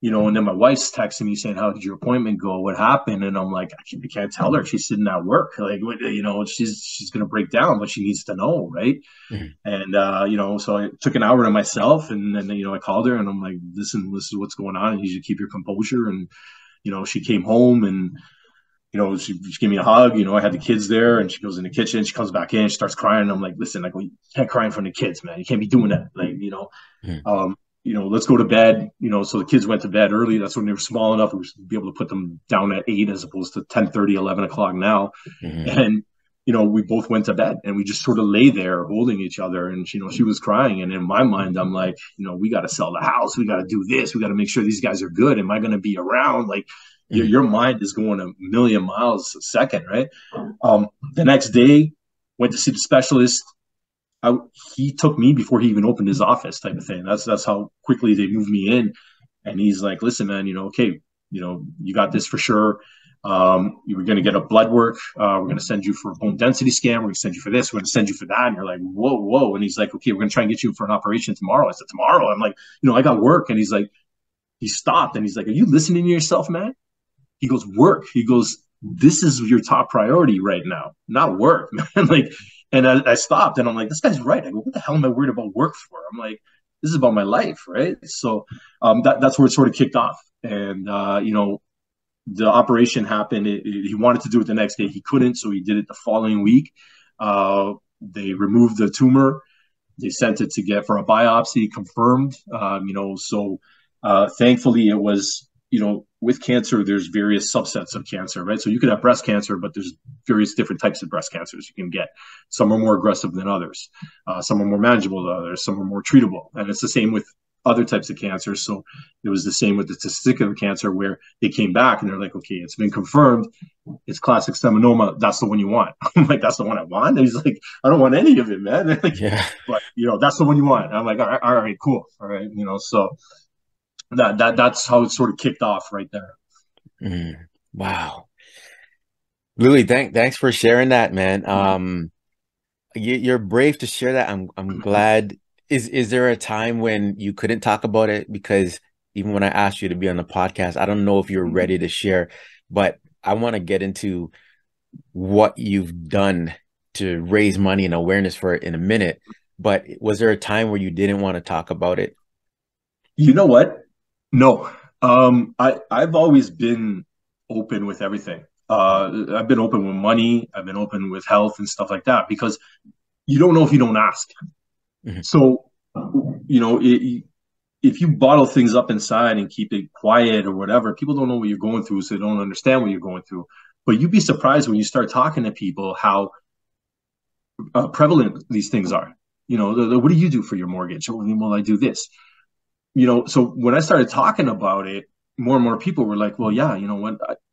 And then my wife's texting me saying, how did your appointment go? What happened? And I'm like, I can't tell her. She's sitting at work. Like, she's going to break down, but she needs to know. Right. Mm-hmm. And, so I took an hour to myself, and then, I called her, and I'm like, listen, this is what's going on. And you should keep your composure. And, she came home, and, she gave me a hug. I had the kids there, and she goes in the kitchen. She comes back in, she starts crying. And I'm like, listen, I go, you can't cry in front of the kids, man. You can't be doing that. Like, mm-hmm. Let's go to bed. So the kids went to bed early. That's when they were small enough to be able to put them down at 8 as opposed to 10:30, 11 o'clock now. Mm-hmm. And, we both went to bed, and we just sort of lay there holding each other. And, she was crying. And in my mind, I'm like, we got to sell the house. We got to do this. We got to make sure these guys are good. Am I going to be around? Like, mm-hmm. your mind is going a million miles a second, right? The next day, went to see the specialist. He took me before he even opened his office, type of thing. That's how quickly they moved me in. And he's like, listen, man, okay, you got this for sure. You were going to get a blood work. We're going to send you for a bone density scan. We're going to send you for this. We're going to send you for that. And you're like, whoa. And he's like, okay, we're going to try and get you for an operation tomorrow. I said, tomorrow? I'm like, I got work. And he's like, he stopped, and he's like, are you listening to yourself, man? He goes, work. He goes, this is your top priority right now, not work, man. Like, and I stopped, and I'm like, this guy's right. I go, what the hell am I worried about work for? I'm like, this is about my life, right? So that's where it sort of kicked off. And, the operation happened. He wanted to do it the next day. He couldn't, so he did it the following week. They removed the tumor. They sent it to get for a biopsy, confirmed. So Thankfully, it was, with cancer, there's various subsets of cancer, right? So you could have breast cancer, but there's various different types of breast cancers you can get. Some are more aggressive than others. Some are more manageable than others. Some are more treatable. And it's the same with other types of cancer. So it was the same with the testicular cancer, where they came back and they're like, okay, it's been confirmed. It's classic seminoma. That's the one you want. I'm like, that's the one I want. And he's like, I don't want any of it, man. Like, Yeah. but that's the one you want. And I'm like, all right, cool. All right. So that's how it sort of kicked off right there. Wow. Louis, thanks for sharing that, man. You're brave to share that. I'm glad. Is there a time when you couldn't talk about it? Because even when I asked you to be on the podcast, I don't know if you're ready to share, but I want to get into what you've done to raise money and awareness for it in a minute. But was there a time where you didn't want to talk about it? You know what? No. I've always been open with everything. I've been open with money. I've been open with health and stuff like that, because you don't know if you don't ask. Mhm. So, if you bottle things up inside and keep it quiet or whatever, people don't know what you're going through, so they don't understand what you're going through. But you'd be surprised when you start talking to people how prevalent these things are. What do you do for your mortgage? Oh, well, I do this. So when I started talking about it, more and more people were like, well, yeah,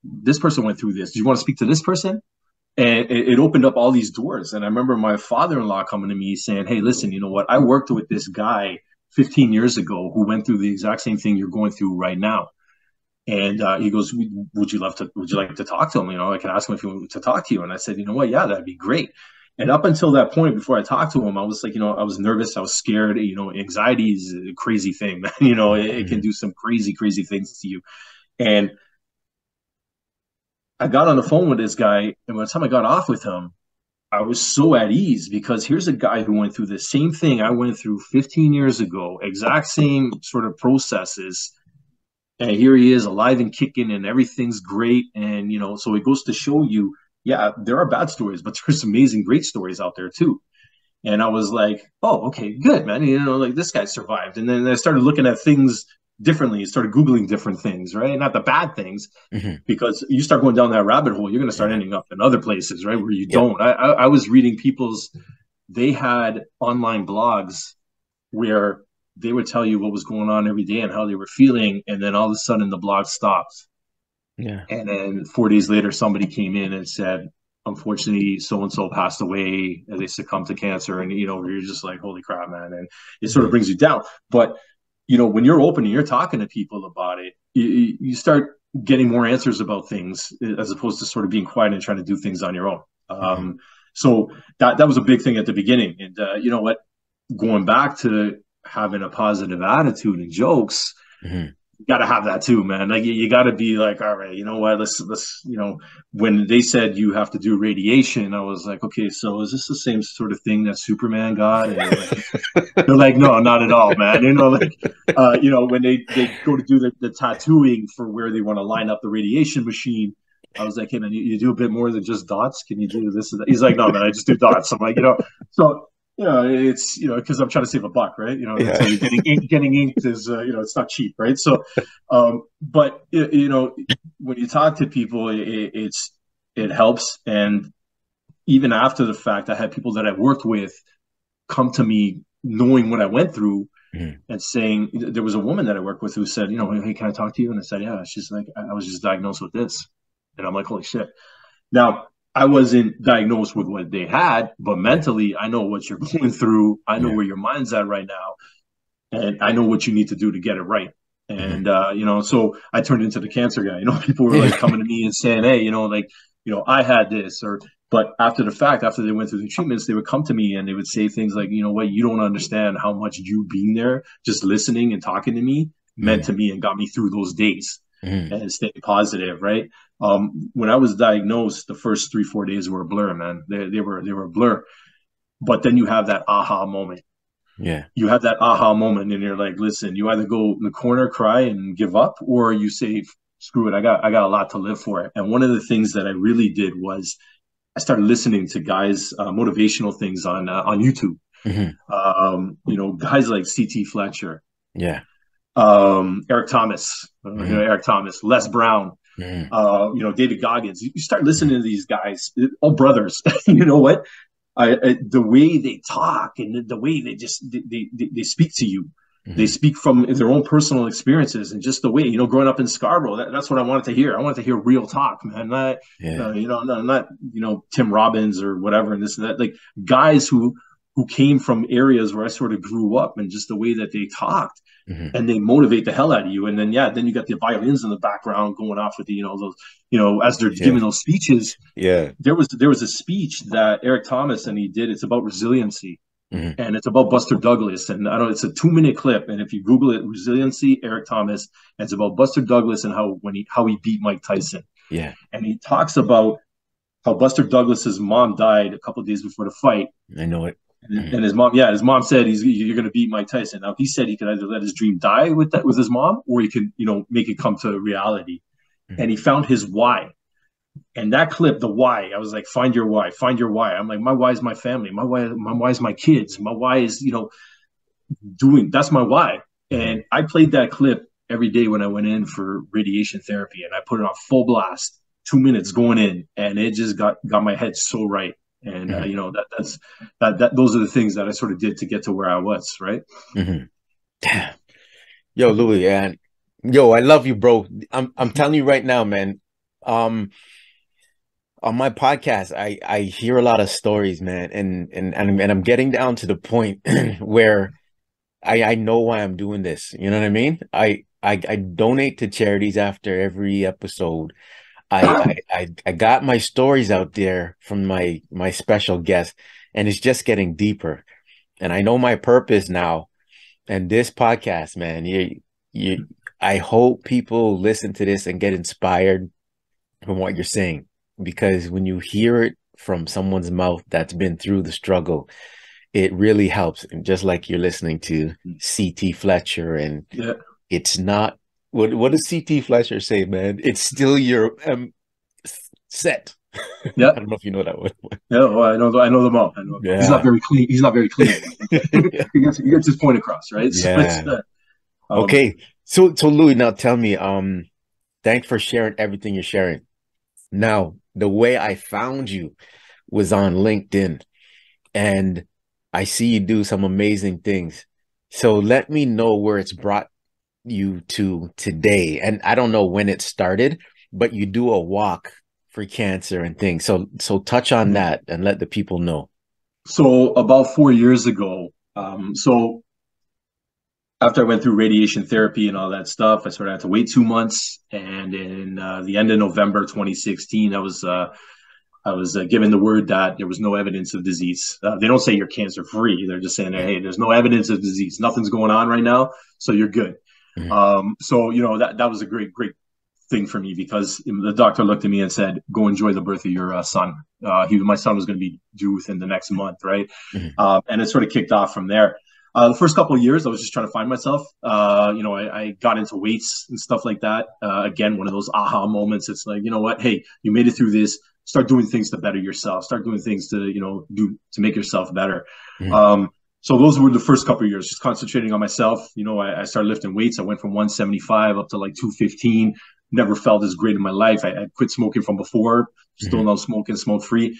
this person went through this. Do you want to speak to this person? And it opened up all these doors. And I remember my father-in-law coming to me saying, hey, listen, you know what? I worked with this guy 15 years ago who went through the exact same thing you're going through right now. And he goes, would you like to talk to him? I can ask him if he wants to talk to you. And I said, you know what? Yeah, that'd be great. And up until that point, before I talked to him, I was like, I was nervous. I was scared. Anxiety is a crazy thing, man. It can do some crazy, crazy things to you. And I got on the phone with this guy. And by the time I got off with him, I was so at ease, because here's a guy who went through the same thing I went through 15 years ago, exact same sort of processes. And here he is, alive and kicking, and everything's great. And, so it goes to show you, yeah, there are bad stories, but there's amazing, great stories out there too. And I was like, oh, okay, good, man. Like, this guy survived. And then I started looking at things differently, started Googling different things, right? Not the bad things, because you start going down that rabbit hole, you're going to start ending up in other places, right? Where you don't. I was reading they had online blogs where they would tell you what was going on every day and how they were feeling. And then all of a sudden the blog stopped. Yeah. And then 4 days later, somebody came in and said, unfortunately, so-and-so passed away as they succumbed to cancer. And, you're just like, holy crap, man. And it sort of brings you down. But, when you're open and you're talking to people about it, you start getting more answers about things, as opposed to sort of being quiet and trying to do things on your own. So that was a big thing at the beginning. And you know what? Going back to having a positive attitude and jokes, you got to have that too, man. Like, you got to be like, all right, you know what? Let's, when they said you have to do radiation, I was like, okay, so is this the same sort of thing that Superman got? And they're like, no, not at all, man. When they go to do the tattooing for where they want to line up the radiation machine, I was like, hey, man, you do a bit more than just dots. Can you do this and that? He's like, no, man, I just do dots. I'm like, so. It's, because I'm trying to save a buck, right? So getting inked is, it's not cheap, right? So, but, when you talk to people, it helps. And even after the fact, I had people that I worked with come to me knowing what I went through and saying, there was a woman that I worked with who said, hey, can I talk to you? And I said, yeah. She's like, I was just diagnosed with this. And I'm like, holy shit. Now, I wasn't diagnosed with what they had, but mentally, I know what you're going through. I know where your mind's at right now, and I know what you need to do to get it right. And so I turned into the cancer guy. People were like coming to me and saying, "Hey, I had this," but after the fact, after they went through the treatments, they would come to me and they would say things like, "You know what? You don't understand how much you being there, just listening and talking to me, meant to me and got me through those days." And staying positive, right? When I was diagnosed, the first 3-4 days were a blur, man. They were a blur. But then you have that aha moment. Yeah. You have that aha moment, and you're like, listen, you either go in the corner, cry, and give up, or you say, screw it, I got a lot to live for. And one of the things that I really did was I started listening to guys' motivational things on YouTube. Guys like C.T. Fletcher. Yeah. Eric Thomas, Mm-hmm. Eric Thomas, Les Brown, Mm-hmm. David Goggins. You start listening to these guys, all brothers. You know what? The way they talk and the way they speak to you, they Mm-hmm. speak from their own personal experiences and just the way, growing up in Scarborough, that's what I wanted to hear. I wanted to hear real talk, man. Not Yeah. not Tim Robbins or whatever and this and that. Like guys who came from areas where I sort of grew up, and just the way that they talked, Mm-hmm. and they motivate the hell out of you. And then then you got the violins in the background going off with those, as they're Yeah. giving those speeches. Yeah. There was a speech that Eric Thomas and he did. It's about resiliency, Mm-hmm. and it's about Buster Douglas. And I don't. It's a 2-minute clip, and if you Google it, resiliency, Eric Thomas, and it's about Buster Douglas and how he beat Mike Tyson. Yeah. And he talks about how Buster Douglas's mom died a couple of days before the fight. I know it. Mm-hmm. And his mom said you're going to beat Mike Tyson. Now he said he could either let his dream die with his mom, or he could make it come to reality. Mm-hmm. And he found his why. And that clip, the why, I was like, find your why, find your why. I'm like, my why is my family. My why is my kids. My why is, that's my why. Mm-hmm. And I played that clip every day when I went in for radiation therapy, and I put it on full blast, 2 minutes going in, and it just got my head so right. And Mm-hmm. those are the things that I sort of did to get to where I was, right? Mm-hmm. Yeah. Yo, Louis, and I love you, bro. I'm telling you right now, man. On my podcast, I hear a lot of stories, man, and I'm getting down to the point where I know why I'm doing this. You know what I mean? I donate to charities after every episode. I got my stories out there from my special guest, and it's just getting deeper. And I know my purpose now. And this podcast, man, I hope people listen to this and get inspired from what you're saying, because when you hear it from someone's mouth that's been through the struggle, it really helps. And just like you're listening to CT Fletcher, and it's not what does CT Fletcher say, man? It's still your set. Yeah. I don't know if you know that one. Yeah, well, I know them all. I know. Yeah. He's not very clean. He's not very clean. he gets his point across, right? Yeah. So Okay. So Louis, now tell me, thanks for sharing everything you're sharing. Now, the way I found you was on LinkedIn, and I see you do some amazing things. So let me know where it's brought you to today. And I don't know when it started, but you do a walk for cancer and things. So touch on that and let the people know. So about 4 years ago, so after I went through radiation therapy and all that stuff, I sort of had to wait 2 months. And in the end of November 2016, I was given the word that there was no evidence of disease. They don't say you're cancer free. They're just saying, hey, there's no evidence of disease. Nothing's going on right now, so you're good. Mm-hmm. So that was a great thing for me, because the doctor looked at me and said, go enjoy the birth of your son. My son was going to be due within the next month, right? Mm-hmm. And it sort of kicked off from there. The first couple of years, I was just trying to find myself. I got into weights and stuff like that. Again, one of those aha moments. It's like, you know what? Hey, you made it through this. Start doing things to better yourself. Start doing things to, do to make yourself better. Mm-hmm. So those were the first couple of years, just concentrating on myself. I started lifting weights. I went from 175 up to like 215. Never felt as great in my life. I quit smoking from before. Still no smoking, smoke free.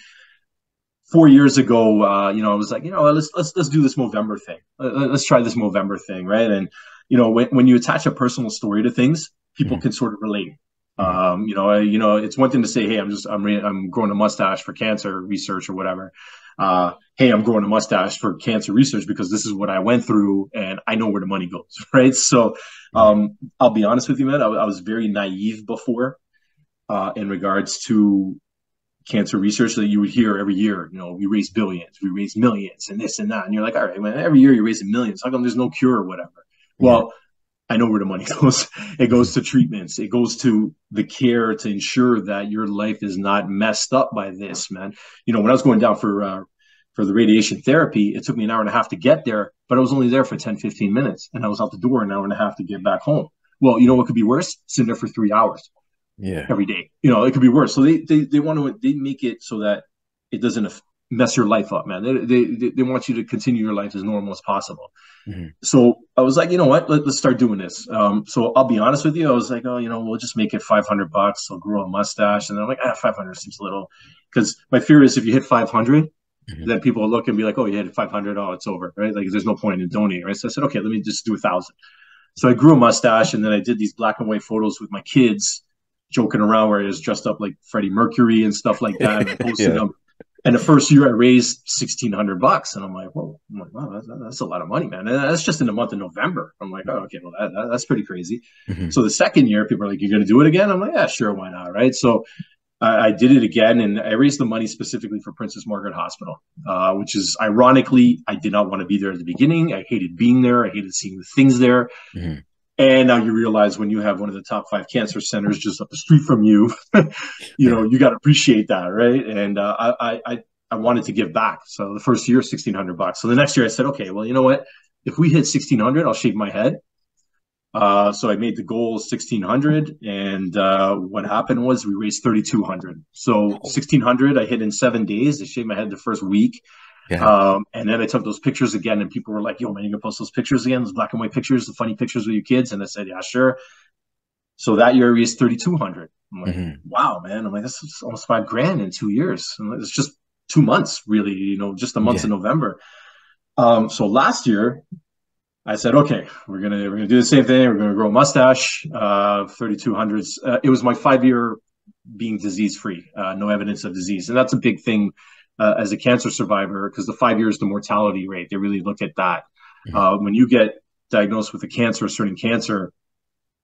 4 years ago, I was like, let's do this Movember thing. Let's try this Movember thing, right? And when you attach a personal story to things, people can sort of relate. It's one thing to say, hey, I'm growing a mustache for cancer research or whatever. Hey, I'm growing a mustache for cancer research because this is what I went through and I know where the money goes, right? So I'll be honest with you, man. I was very naive before in regards to cancer research that you would hear every year. We raise billions, we raise millions, and this and that. And you're like, all right, man, every year you're raising millions. How come there's no cure or whatever? Well, I know where the money goes. It goes to treatments. It goes to the care to ensure that your life is not messed up by this, man. When I was going down for the radiation therapy, it took me an hour and a half to get there, but I was only there for 10, 15 minutes, and I was out the door an hour and a half to get back home. Well, you know what could be worse? Sitting there for 3 hours. Yeah. Every day. It could be worse. So they make it so that it doesn't mess your life up, man. They want you to continue your life as normal as possible. Mm-hmm. So I was like, you know what? Let's start doing this. So I'll be honest with you. I was like, oh, we'll just make it $500. I'll grow a mustache, and then I'm like, 500 seems a little, because my fear is if you hit 500, Mm-hmm. then people will look and be like, oh, you hit 500, oh, it's over, right? Like there's no point in donating, right? So I said, okay, let me just do 1,000. So I grew a mustache, and then I did these black and white photos with my kids, joking around where I was dressed up like Freddie Mercury and stuff like that, and I posted Yeah. them. And the first year I raised $1,600, and I'm like, whoa, I'm like, wow, that's a lot of money, man. And that's just in the month of November. I'm like, oh, okay, well, that's pretty crazy. Mm-hmm. So the second year, people are like, you're going to do it again? I'm like, yeah, sure, why not, right? So I did it again, and I raised the money specifically for Princess Margaret Hospital, which is ironically, I did not want to be there at the beginning. I hated being there. I hated seeing the things there. Mm-hmm. And now you realize when you have one of the top 5 cancer centers just up the street from you, Yeah. you got to appreciate that, right? And I wanted to give back. So the first year, $1,600. So the next year, I said, okay, well, you know what? If we hit 1,600, I'll shave my head. So I made the goal 1,600, and what happened was we raised 3,200. So 1,600, I hit in 7 days. I shaved my head the first week. Yeah. And then I took those pictures again, and people were like, yo, man, you gonna post those pictures again, those black and white pictures, the funny pictures with your kids? And I said, yeah, sure. So that year I raised 3,200. I'm like, Mm-hmm. wow, man. I'm like, this is almost 5 grand in 2 years. I'm like, it's just 2 months, really, just the months Yeah. of November. So last year I said, okay, we're gonna do the same thing. We're gonna grow a mustache, 3,200s. It was my 5 year being disease free, no evidence of disease, and that's a big thing as a cancer survivor, because the 5 years, the mortality rate, they really look at that. Mm-hmm. When you get diagnosed with a certain cancer,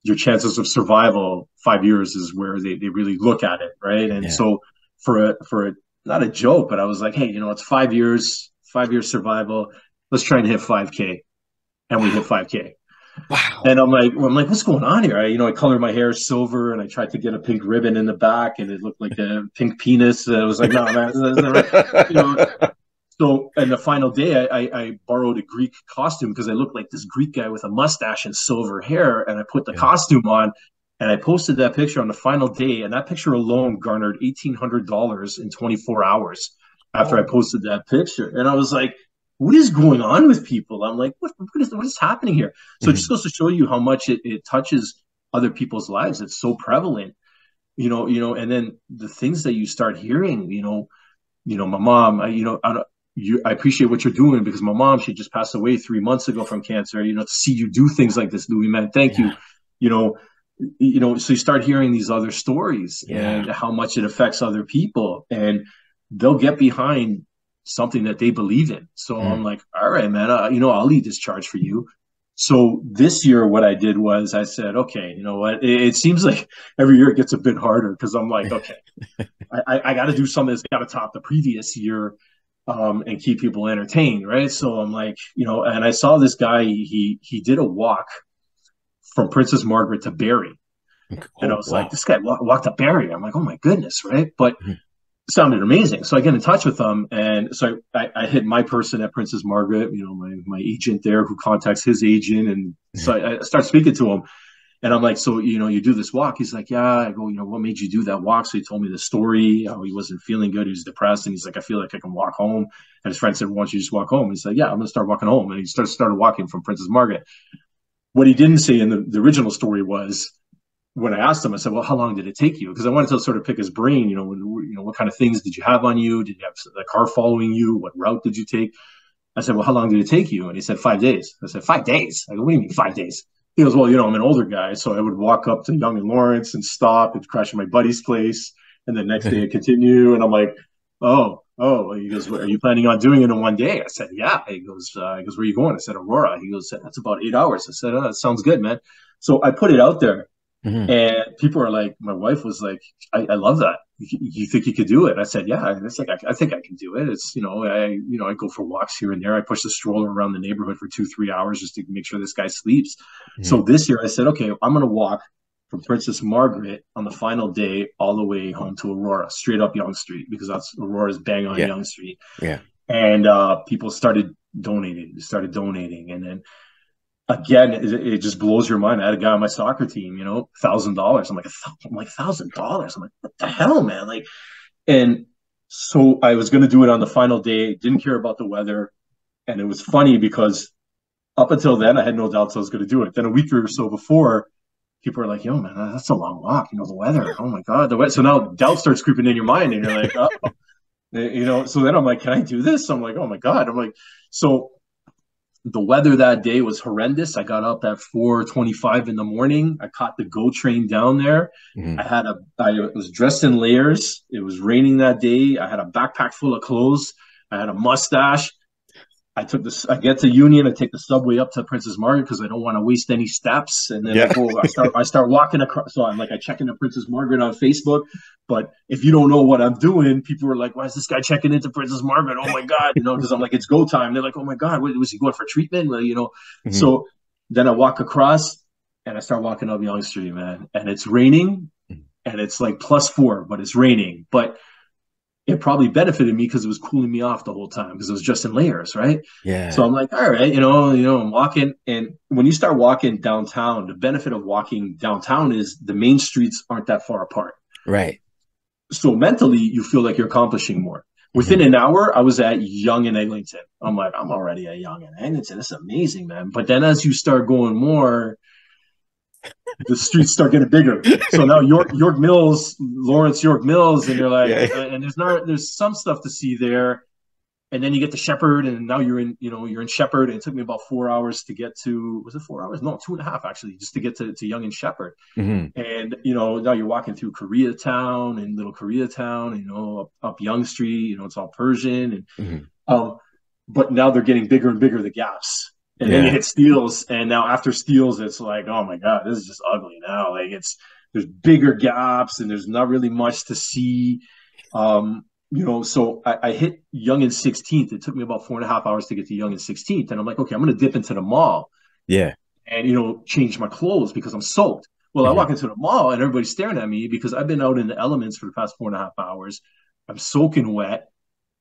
your chances of survival 5 years is where they really look at it, right? And Yeah. so for not a joke, but I was like, hey, it's 5 years, 5 years survival. Let's try and hit 5K, and we hit 5K. Wow. And I'm like, what's going on here? I colored my hair silver, and I tried to get a pink ribbon in the back, and it looked like a pink penis. I was like, no, man, that's not right. So in the final day, I borrowed a Greek costume because I looked like this Greek guy with a mustache and silver hair, and I put the Yeah. costume on, and I posted that picture on the final day, and that picture alone garnered $1,800 in 24 hours after I Oh. posted that picture. And I was like, what is going on with people? I'm like, what is happening here? So it just Mm-hmm. goes to show you how much it touches other people's lives. It's so prevalent, and then the things that you start hearing, my mom, I appreciate what you're doing, because my mom, she just passed away 3 months ago from cancer. To see you do things like this, Louis, man, thank you. Yeah. You know, so you start hearing these other stories Yeah. and how much it affects other people, and they'll get behind something that they believe in. So I'm Mm. like, all right, man, I'll lead this charge for you. So this year, what I did was I said, okay, you know what? It seems like every year it gets a bit harder, because I'm like, okay, I got to do something that's got to top the previous year, and keep people entertained, right? So I'm like, and I saw this guy. He did a walk from Princess Margaret to Barrie, and I Oh, was like, wow. this guy walked up Barrie. I'm like, oh my goodness, right? But Mhm. it sounded amazing. So I get in touch with them, and so I hit my person at Princess Margaret, my agent there, who contacts his agent, and so Mhm. I start speaking to him. And I'm like, so, you do this walk? He's like, yeah. I go, what made you do that walk? So he told me the story, how he wasn't feeling good. He was depressed. And he's like, I feel like I can walk home. And his friend said, why don't you just walk home? He's like, yeah, I'm going to start walking home. And he started walking from Princess Margaret. What he didn't say in the original story was, when I asked him, I said, well, how long did it take you? Because I wanted to sort of pick his brain, what kind of things did you have on you? Did you have a car following you? What route did you take? I said, well, how long did it take you? And he said, 5 days. I said, 5 days? I go, what do you mean 5 days? He goes, well, I'm an older guy, so I would walk up to Yonge and Lawrence and stop and crash at my buddy's place. And the next day I continue. And I'm like, oh. He goes, well, are you planning on doing it in one day? I said, yeah. He goes, where are you going? I said, Aurora. He goes, that's about 8 hours. I said, oh, that sounds good, man. So I put it out there. Mhm. And people are like, my wife was like, I love that. You think you could do it? I said, yeah. And it's like, I think I can do it. It's, I go for walks here and there. I push the stroller around the neighborhood for 2, 3 hours just to make sure this guy sleeps. So Mhm. this year I said, okay, I'm going to walk from Princess Margaret on the final day all the way home to Aurora, straight up Yonge Street, because that's Aurora's bang on Yeah. Yonge Street. Yeah. And people started donating. And then again, it just blows your mind. I had a guy on my soccer team, $1,000. I'm like $1,000. I'm like, what the hell, man? Like, and So I was going to do it on the final day, didn't care about the weather. And it was funny because up until then, I had no doubts I was going to do it. Then a week or so before, people are like, yo, man, that's a long walk. The weather. Oh my God, the weather. So now doubt starts creeping in your mind and you're like, oh, so then I'm like, can I do this? I'm like, oh my God. I'm like, so the weather that day was horrendous. I got up at 4:25 in the morning. I caught the GO train down there. Mm-hmm. I was dressed in layers. It was raining that day. I had a backpack full of clothes. I had a mustache. I get to Union, I take the subway up to Princess Margaret because I don't want to waste any steps. And then Yeah. I start walking across. So I check into Princess Margaret on Facebook. But if you don't know what I'm doing, people are like, why is this guy checking into Princess Margaret? Oh my God, because I'm like, it's go time. They're like, oh my God, was he going for treatment? Mm-hmm. So then I walk across and I start walking up Yonge Street, man. And it's raining and it's like +4, but it's raining. But it probably benefited me because it was cooling me off the whole time because it was just in layers, right? So Yeah. I'm like, all right, I'm walking, and when you start walking downtown, the benefit of walking downtown is the main streets aren't that far apart. Right. So mentally, you feel like you're accomplishing more. Within Mm-hmm. an hour, I was at Yonge and Eglinton. I'm like, I'm already at Yonge and Eglinton. It's amazing, man. But then as you start going more, the streets start getting bigger. So now York Mills, Lawrence York Mills, and you're like, Yeah. and there's some stuff to see there. And then you get to Shepherd, and now you're in Shepherd. And it took me about 4 hours to get to, was it 4 hours? No, 2.5 actually, just to get to Yonge and Shepherd. Mm-hmm. And now you're walking through Koreatown and Little Koreatown, up Yonge Street, it's all Persian. And Mm-hmm. but now they're getting bigger and bigger, the gaps. And then you Yeah. hit Steeles, and now after Steeles, it's like, oh my God, this is just ugly now. Like there's bigger gaps, and there's not really much to see. So I hit Yonge and 16th. It took me about 4.5 hours to get to Yonge and 16th, and I'm like, okay, I'm gonna dip into the mall Yeah. and change my clothes because I'm soaked. Well, I Mm-hmm. walk into the mall and everybody's staring at me because I've been out in the elements for the past 4.5 hours. I'm soaking wet.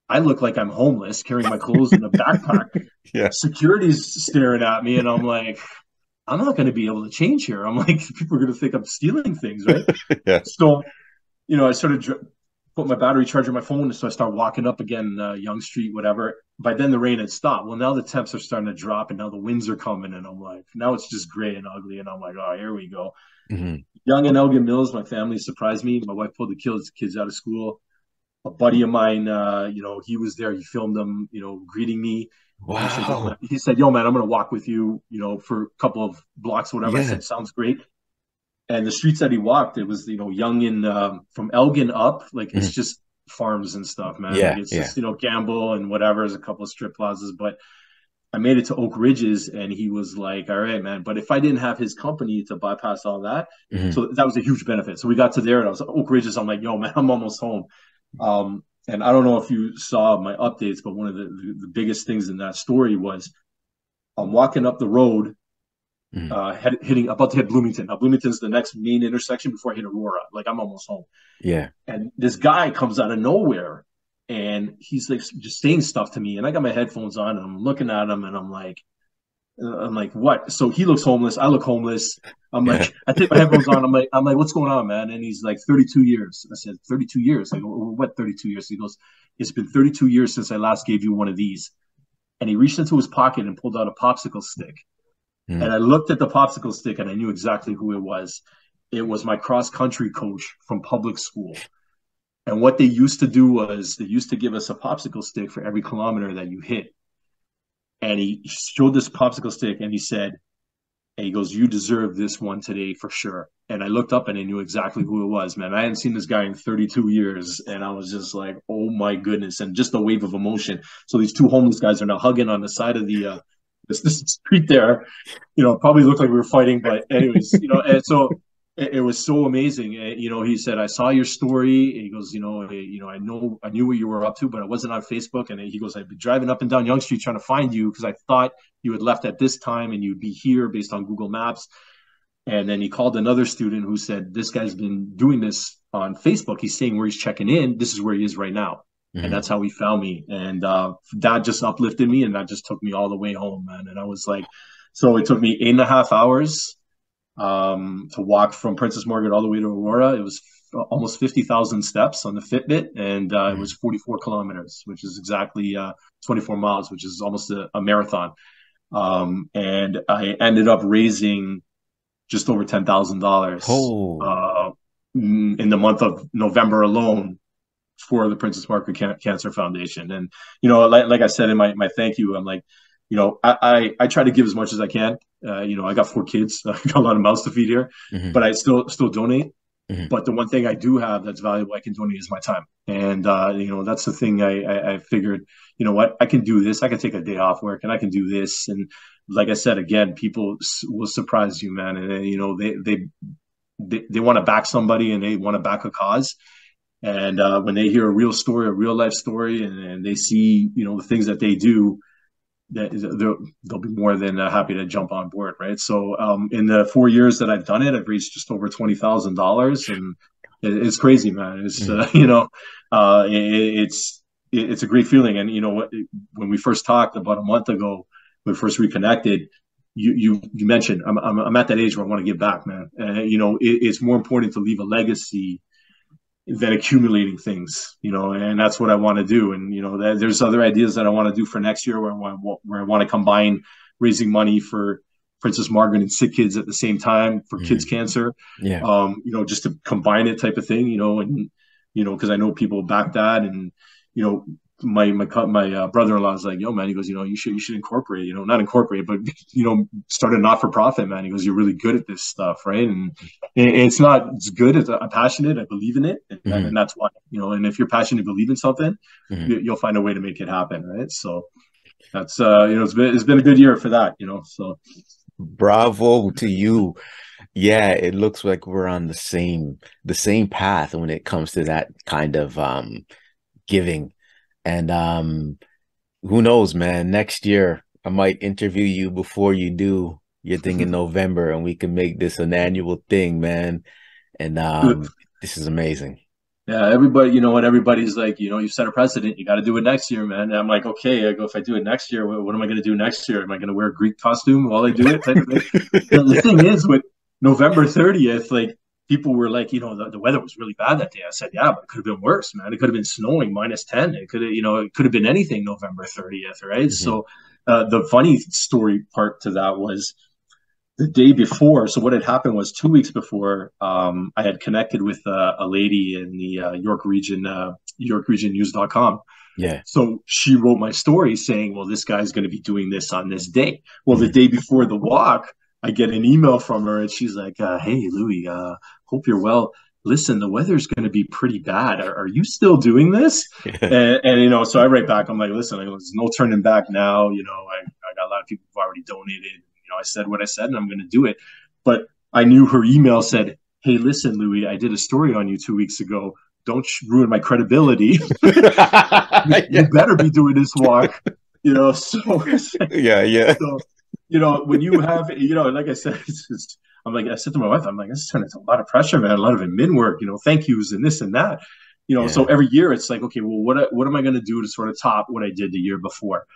I look like I'm homeless, carrying my clothes in a backpack. Yeah. Security's staring at me, and I'm like, I'm not going to be able to change here. I'm like, people are going to think I'm stealing things, right? Yeah. So, I sort of put my battery charger in my phone, so I start walking up again, Yonge Street, whatever. By then, the rain had stopped. Well, now the temps are starting to drop, and now the winds are coming, and I'm like, now it's just gray and ugly, and I'm like, oh, here we go. Mm-hmm. Yonge and Elgin Mills, my family surprised me. My wife pulled the kids out of school. A buddy of mine, he was there. He filmed them, greeting me. Wow. He said, yo, man, I'm going to walk with you, for a couple of blocks, whatever. I Yeah. said, sounds great. And the streets that he walked, it was, Yonge and from Elgin up, like Mm-hmm. it's just farms and stuff, man. Yeah. Like it's Yeah. just, Gamble and whatever. There's a couple of strip plazas, but I made it to Oak Ridges, and he was like, all right, man. But if I didn't have his company to bypass all that, Mm-hmm. so that was a huge benefit. So we got to there, and I was at Oak Ridges. I'm like, yo, man, I'm almost home. And I don't know if you saw my updates, but one of the biggest things in that story was I'm walking up the road, about to hit Bloomington. Now, Bloomington's the next main intersection before I hit Aurora. Like, I'm almost home. Yeah. And this guy comes out of nowhere, and he's like just saying stuff to me. And I got my headphones on, and I'm looking at him, and I'm like, what? So he looks homeless. I look homeless. I'm Yeah. like, I take my headphones on. I'm like, what's going on, man? And he's like, 32 years. I said, 32 years. I go, what 32 years? He goes, it's been 32 years since I last gave you one of these. And he reached into his pocket and pulled out a popsicle stick. Mm-hmm. And I looked at the popsicle stick, and I knew exactly who it was. It was my cross country coach from public school. And what they used to do was they used to give us a popsicle stick for every kilometer that you hit. And he showed this popsicle stick, and he said, and he goes, you deserve this one today for sure. And I looked up, and I knew exactly who it was, man. I hadn't seen this guy in 32 years. And I was just like, oh my goodness. And just a wave of emotion. So these two homeless guys are now hugging on the side of the this street there. Probably looked like we were fighting, but anyways, and so it was so amazing. He said, I saw your story. He goes, I knew what you were up to, but I wasn't on Facebook. And he goes, I'd be driving up and down Yonge Street trying to find you because I thought you had left at this time and you'd be here based on Google Maps. And then he called another student who said, this guy's been doing this on Facebook. He's saying where he's checking in. This is where he is right now. Mm-hmm. And that's how he found me. And that just uplifted me, and that just took me all the way home, man. And I was like, so it took me 8.5 hours to walk from Princess Margaret all the way to Aurora. It was almost 50,000 steps on the Fitbit, and it was 44 kilometers, which is exactly 24 miles, which is almost a marathon. And I ended up raising just over $10,000 Oh. in the month of November alone for the Princess Margaret Cancer Foundation. And, like I said in my thank you, I'm like, I try to give as much as I can. I got 4 kids, I got a lot of mouths to feed here, Mm-hmm. but I still donate. Mm-hmm. But the one thing I do have that's valuable I can donate is my time. And, that's the thing I figured, you know what, I can do this. I can take a day off work and I can do this. And like I said, again, people will surprise you, man. And, they want to back somebody and they want to back a cause. And when they hear a real story, a real life story, and they see, the things that they do, that they'll be more than happy to jump on board, right? So in the 4 years that I've done it, I've reached just over $20,000, and it's crazy, man. It's it's a great feeling. And when we first talked about a month ago, when we first reconnected, you mentioned I'm at that age where I want to give back, man. It's more important to leave a legacy than accumulating things, and that's what I want to do. And, there's other ideas that I want to do for next year where I want to combine raising money for Princess Margaret and sick kids at the same time for kids cancer. Yeah. Just to combine it type of thing, and, cause I know people back that. And, my brother-in-law is like, yo, man, he goes, you should incorporate, not incorporate, but, start a not-for-profit, man. He goes, you're really good at this stuff. Right. And it's good. I'm passionate. I believe in it. And that's why, and if you're passionate, believe in something, you'll find a way to make it happen. Right. So that's, it's been a good year for that, so. Bravo to you. Yeah, it looks like we're on the same path when it comes to that kind of giving. And who knows, man, next year I might interview you before you do your thing in November, and we can make this an annual thing, man. And this is amazing. Yeah, everybody, everybody's like, you set a precedent, you got to do it next year, man. And I'm like, okay, I go, if I do it next year, what am I going to do next year? Am I going to wear a Greek costume while I do it? Type of thing. The thing is, with November 30th, like, people were like, the weather was really bad that day. I said, yeah, but it could have been worse, man. It could have been snowing -10. It could have been anything November 30th, right? So the funny story part to that was the day before. So what had happened was 2 weeks before, I had connected with a lady in the York Region News.com. Yeah. So she wrote my story saying, well, this guy's going to be doing this on this day. Well, the day before the walk, I get an email from her and she's like, hey, Louis, hope you're well. Listen, the weather's going to be pretty bad. Are you still doing this? And so I write back. I'm like, listen, there's no turning back now. I got a lot of people who've already donated. I said what I said, and I'm going to do it. But I knew her email said, hey, listen, Louis, I did a story on you 2 weeks ago. Don't ruin my credibility. You better be doing this walk, so. Yeah. So, when you have, like I said, I said to my wife, I'm like, this is turning into a lot of pressure, man, a lot of admin work, thank yous and this and that, So every year it's like, okay, well, what am I going to do to sort of top what I did the year before?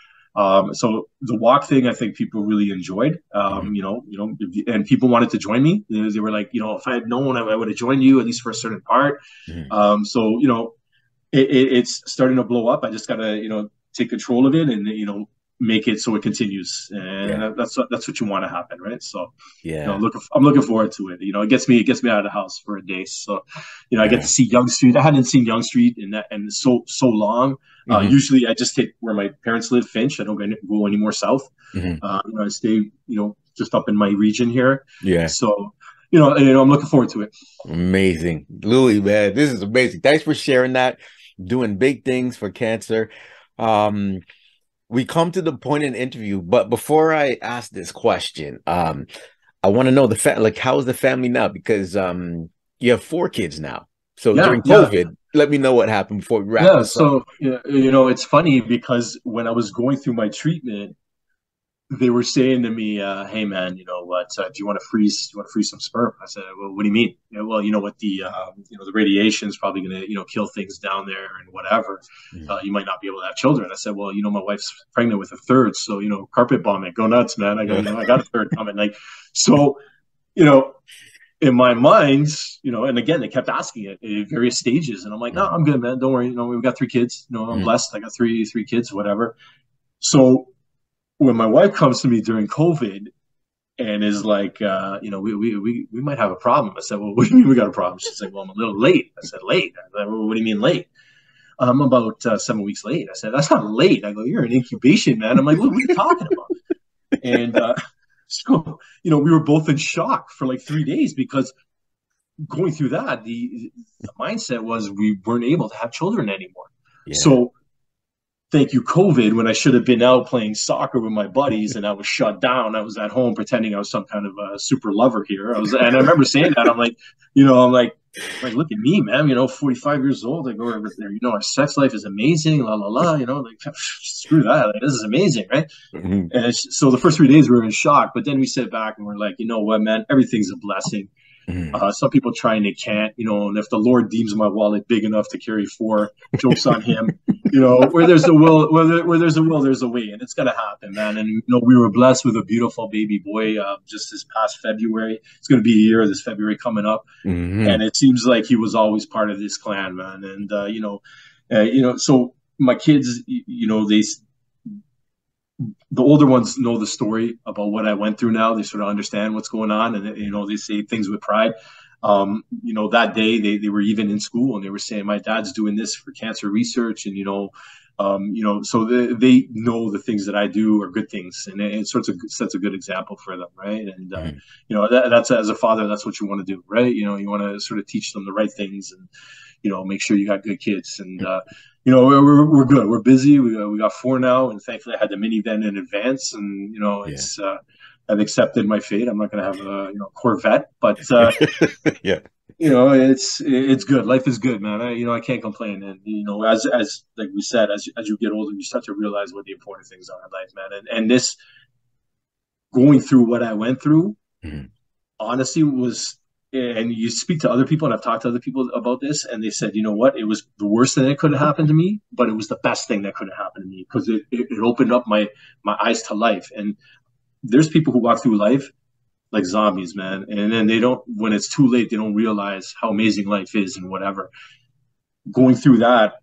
So the walk thing, I think people really enjoyed, and people wanted to join me. They were like, if I had known, I would have joined you at least for a certain part. So, it's starting to blow up. I just got to, take control of it and, make it so it continues. And that's what you want to happen. Right. So, I'm looking forward to it. It gets me out of the house for a day. So, I get to see Young Street. I hadn't seen Young Street in so long. Usually I just take where my parents live, Finch. I don't go any more south. I stay, just up in my region here. Yeah. So, I'm looking forward to it. Amazing. Louis, man, this is amazing. Thanks for sharing that. Doing big things for cancer. We come to the point in the interview, but before I ask this question, I want to know how's the family now? Because you have 4 kids now. So during COVID, let me know what happened before we wrap this up. So it's funny because when I was going through my treatment, they were saying to me, hey man, what, do you want to freeze some sperm? I said, well, what do you mean? Well, what the radiation is probably going to, kill things down there and whatever. You might not be able to have children. I said, well, my wife's pregnant with a third. So, carpet bomb it, go nuts, man. I got a third coming. Like, so, in my mind, and again, they kept asking it at various stages, and I'm like, no, Mm-hmm. I'm good, man. Don't worry. We've got three kids. I'm Mm-hmm. blessed. I got three kids, whatever. So when my wife comes to me during COVID and is like, we might have a problem. I said, well, what do you mean we got a problem? She's like, well, I'm a little late. I said, late? I said, well, what do you mean late? I'm about 7 weeks late. I said, that's not late. I go, you're in incubation, man. I'm like, what are you talking about? And so, we were both in shock for like 3 days because going through that, the mindset was we weren't able to have children anymore. Yeah. So thank you, COVID, when I should have been out playing soccer with my buddies and I was shut down. I was at home pretending I was some kind of a super lover here. And I remember saying that. Look at me, man, 45 years old. I go over there, our sex life is amazing, la, la, la, like, screw that. Like, this is amazing, right? Mm-hmm. And so the first 3 days we were in shock, but then we sit back and we're like, you know what, man, everything's a blessing. Mm-hmm. Some people try and they can't, and if the Lord deems my wallet big enough to carry four, jokes on him. Where there's a will, where there's a will, there's a way, and it's gonna happen, man. And we were blessed with a beautiful baby boy just this past February. It's gonna be a year this February coming up, Mm-hmm. and it seems like he was always part of this clan, man. And so my kids, the older ones know the story about what I went through now. They sort of understand what's going on, and they say things with pride. That day they were even in school and they were saying, my dad's doing this for cancer research, and so they know the things that I do are good things, and it sets a good example for them, right? And Mm-hmm. that's, as a father, that's what you want to do, right? You want to sort of teach them the right things, and make sure you got good kids. And we're good. We're busy. We got four now, and thankfully I had the minivan in advance, and Yeah. it's I've accepted my fate. I'm not going to have a Corvette, but Yeah. it's good. Life is good, man. I can't complain. And as like we said, as you get older, you start to realize what the important things are in life, man. And this, going through what I went through, Mm-hmm. honestly, was, and you speak to other people, and I've talked to other people about this, and they said, you know what, it was the worst thing that could have happened to me, but it was the best thing that could have happened to me, because it opened up my eyes to life. And there's people who walk through life like zombies, man. And then they don't, when it's too late, they don't realize how amazing life is and whatever. Going through that,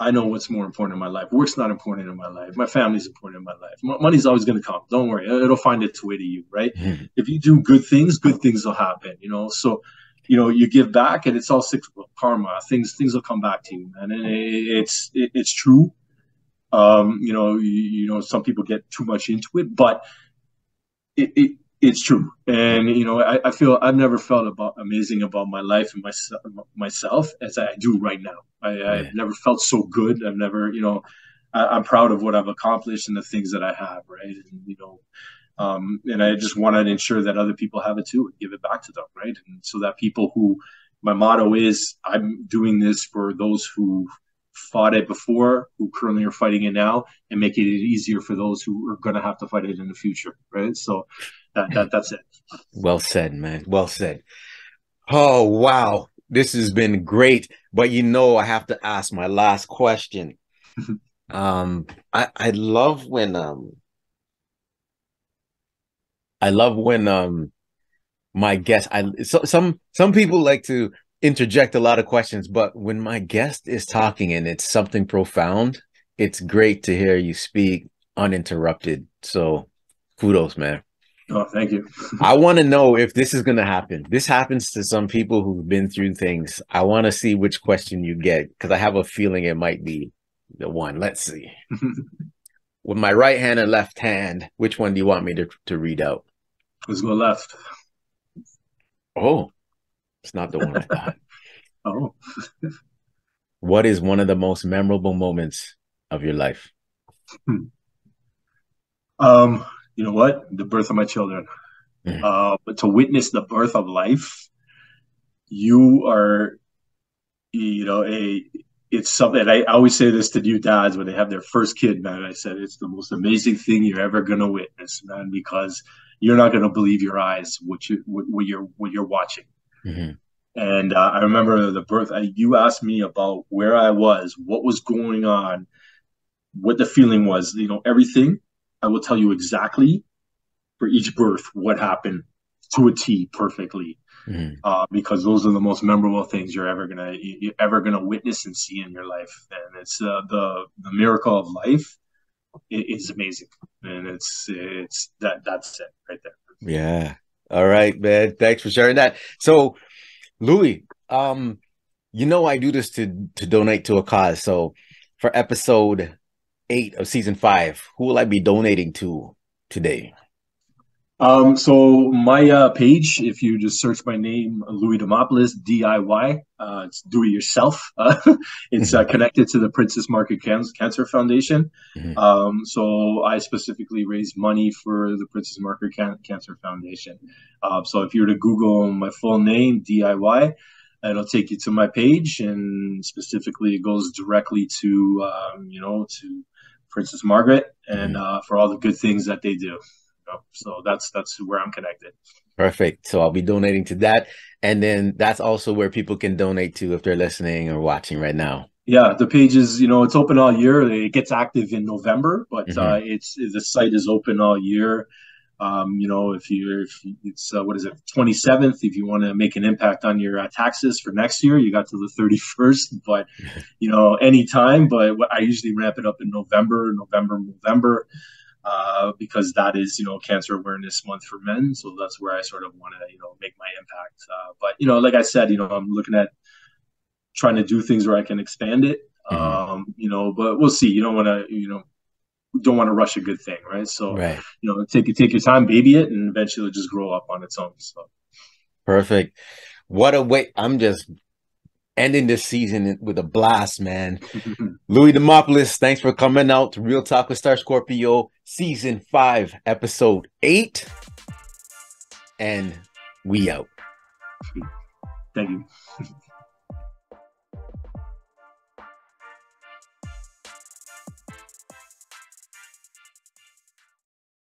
I know what's more important in my life. Work's not important in my life. My family's important in my life. Money's always going to come. Don't worry. It'll find its way to you, right? Mm-hmm. If you do good things will happen, So, you give back, and it's all cyclical karma. Things will come back to you, man. And it's true. Some people get too much into it, but it's true. And I feel I've never felt amazing about my life and myself as I do right now. Yeah. I've never felt so good. I've never, I'm proud of what I've accomplished and the things that I have, right? And I just want to ensure that other people have it too, and give it back to them, right? And so that people who, my motto is, I'm doing this for those who fought it before, who currently are fighting it now, and making it easier for those who are going to have to fight it in the future, right? So that's it. Well said, man. Well said. Oh, wow. This has been great. But I have to ask my last question. I love when my guest, some people like to interject a lot of questions, but when my guest is talking and it's something profound, it's great to hear you speak uninterrupted. So kudos, man. Oh, thank you. I want to know if this is going to happen. This happens to some people who've been through things. I want to see which question you get, because I have a feeling it might be the one. Let's see. With my right hand and left hand, which one do you want me to read out? Let's go left. Oh, it's not the one I thought. Oh. What is one of the most memorable moments of your life? You know what? The birth of my children. But to witness the birth of life, you are, it's something. I always say this to new dads when they have their first kid, man. I said it's the most amazing thing you're ever gonna witness, man, because you're not gonna believe your eyes what you're watching. Mm-hmm. And I remember the birth. You asked me about where I was, what was going on, what the feeling was. Everything. I will tell you exactly for each birth what happened to a T perfectly. Mm. because those are the most memorable things you're ever gonna witness and see in your life. And it's the miracle of life is amazing, and that's it right there. Yeah. All right, man. Thanks for sharing that. So, Louis, I do this to donate to a cause. So, for episode 8 of season 5, who will I be donating to today? So my page, if you just search my name, Louis Demopoulos, DIY, it's do it yourself. It's Mhm, connected to the Princess Margaret Cancer Foundation. mhm. So I specifically raise money for the Princess Margaret Cancer Foundation. So if you were to Google my full name, DIY, it'll take you to my page, and specifically it goes directly to Princess Margaret, and Mhm. for all the good things that they do. So that's where I'm connected. Perfect. So I'll be donating to that. And then that's also where people can donate to if they're listening or watching right now. Yeah, the page is, it's open all year. It gets active in November, but Hmm. it's the site is open all year. If it's what is it, 27th, if you want to make an impact on your taxes for next year, you got to the 31st, but anytime. But I usually ramp it up in November, because that is, Cancer Awareness Month for men. So that's where I sort of want to, make my impact. But like I said, I'm looking at trying to do things where I can expand it. Hmm. But we'll see. You don't want to rush a good thing, right? So, Right. take your time, baby it, and eventually it'll just grow up on its own. So, Perfect. What a way. I'm just ending this season with a blast, man. Louis Demopoulos, thanks for coming out to Real Talk with Star Scorpio, season 5, episode 8. And we out. thank you.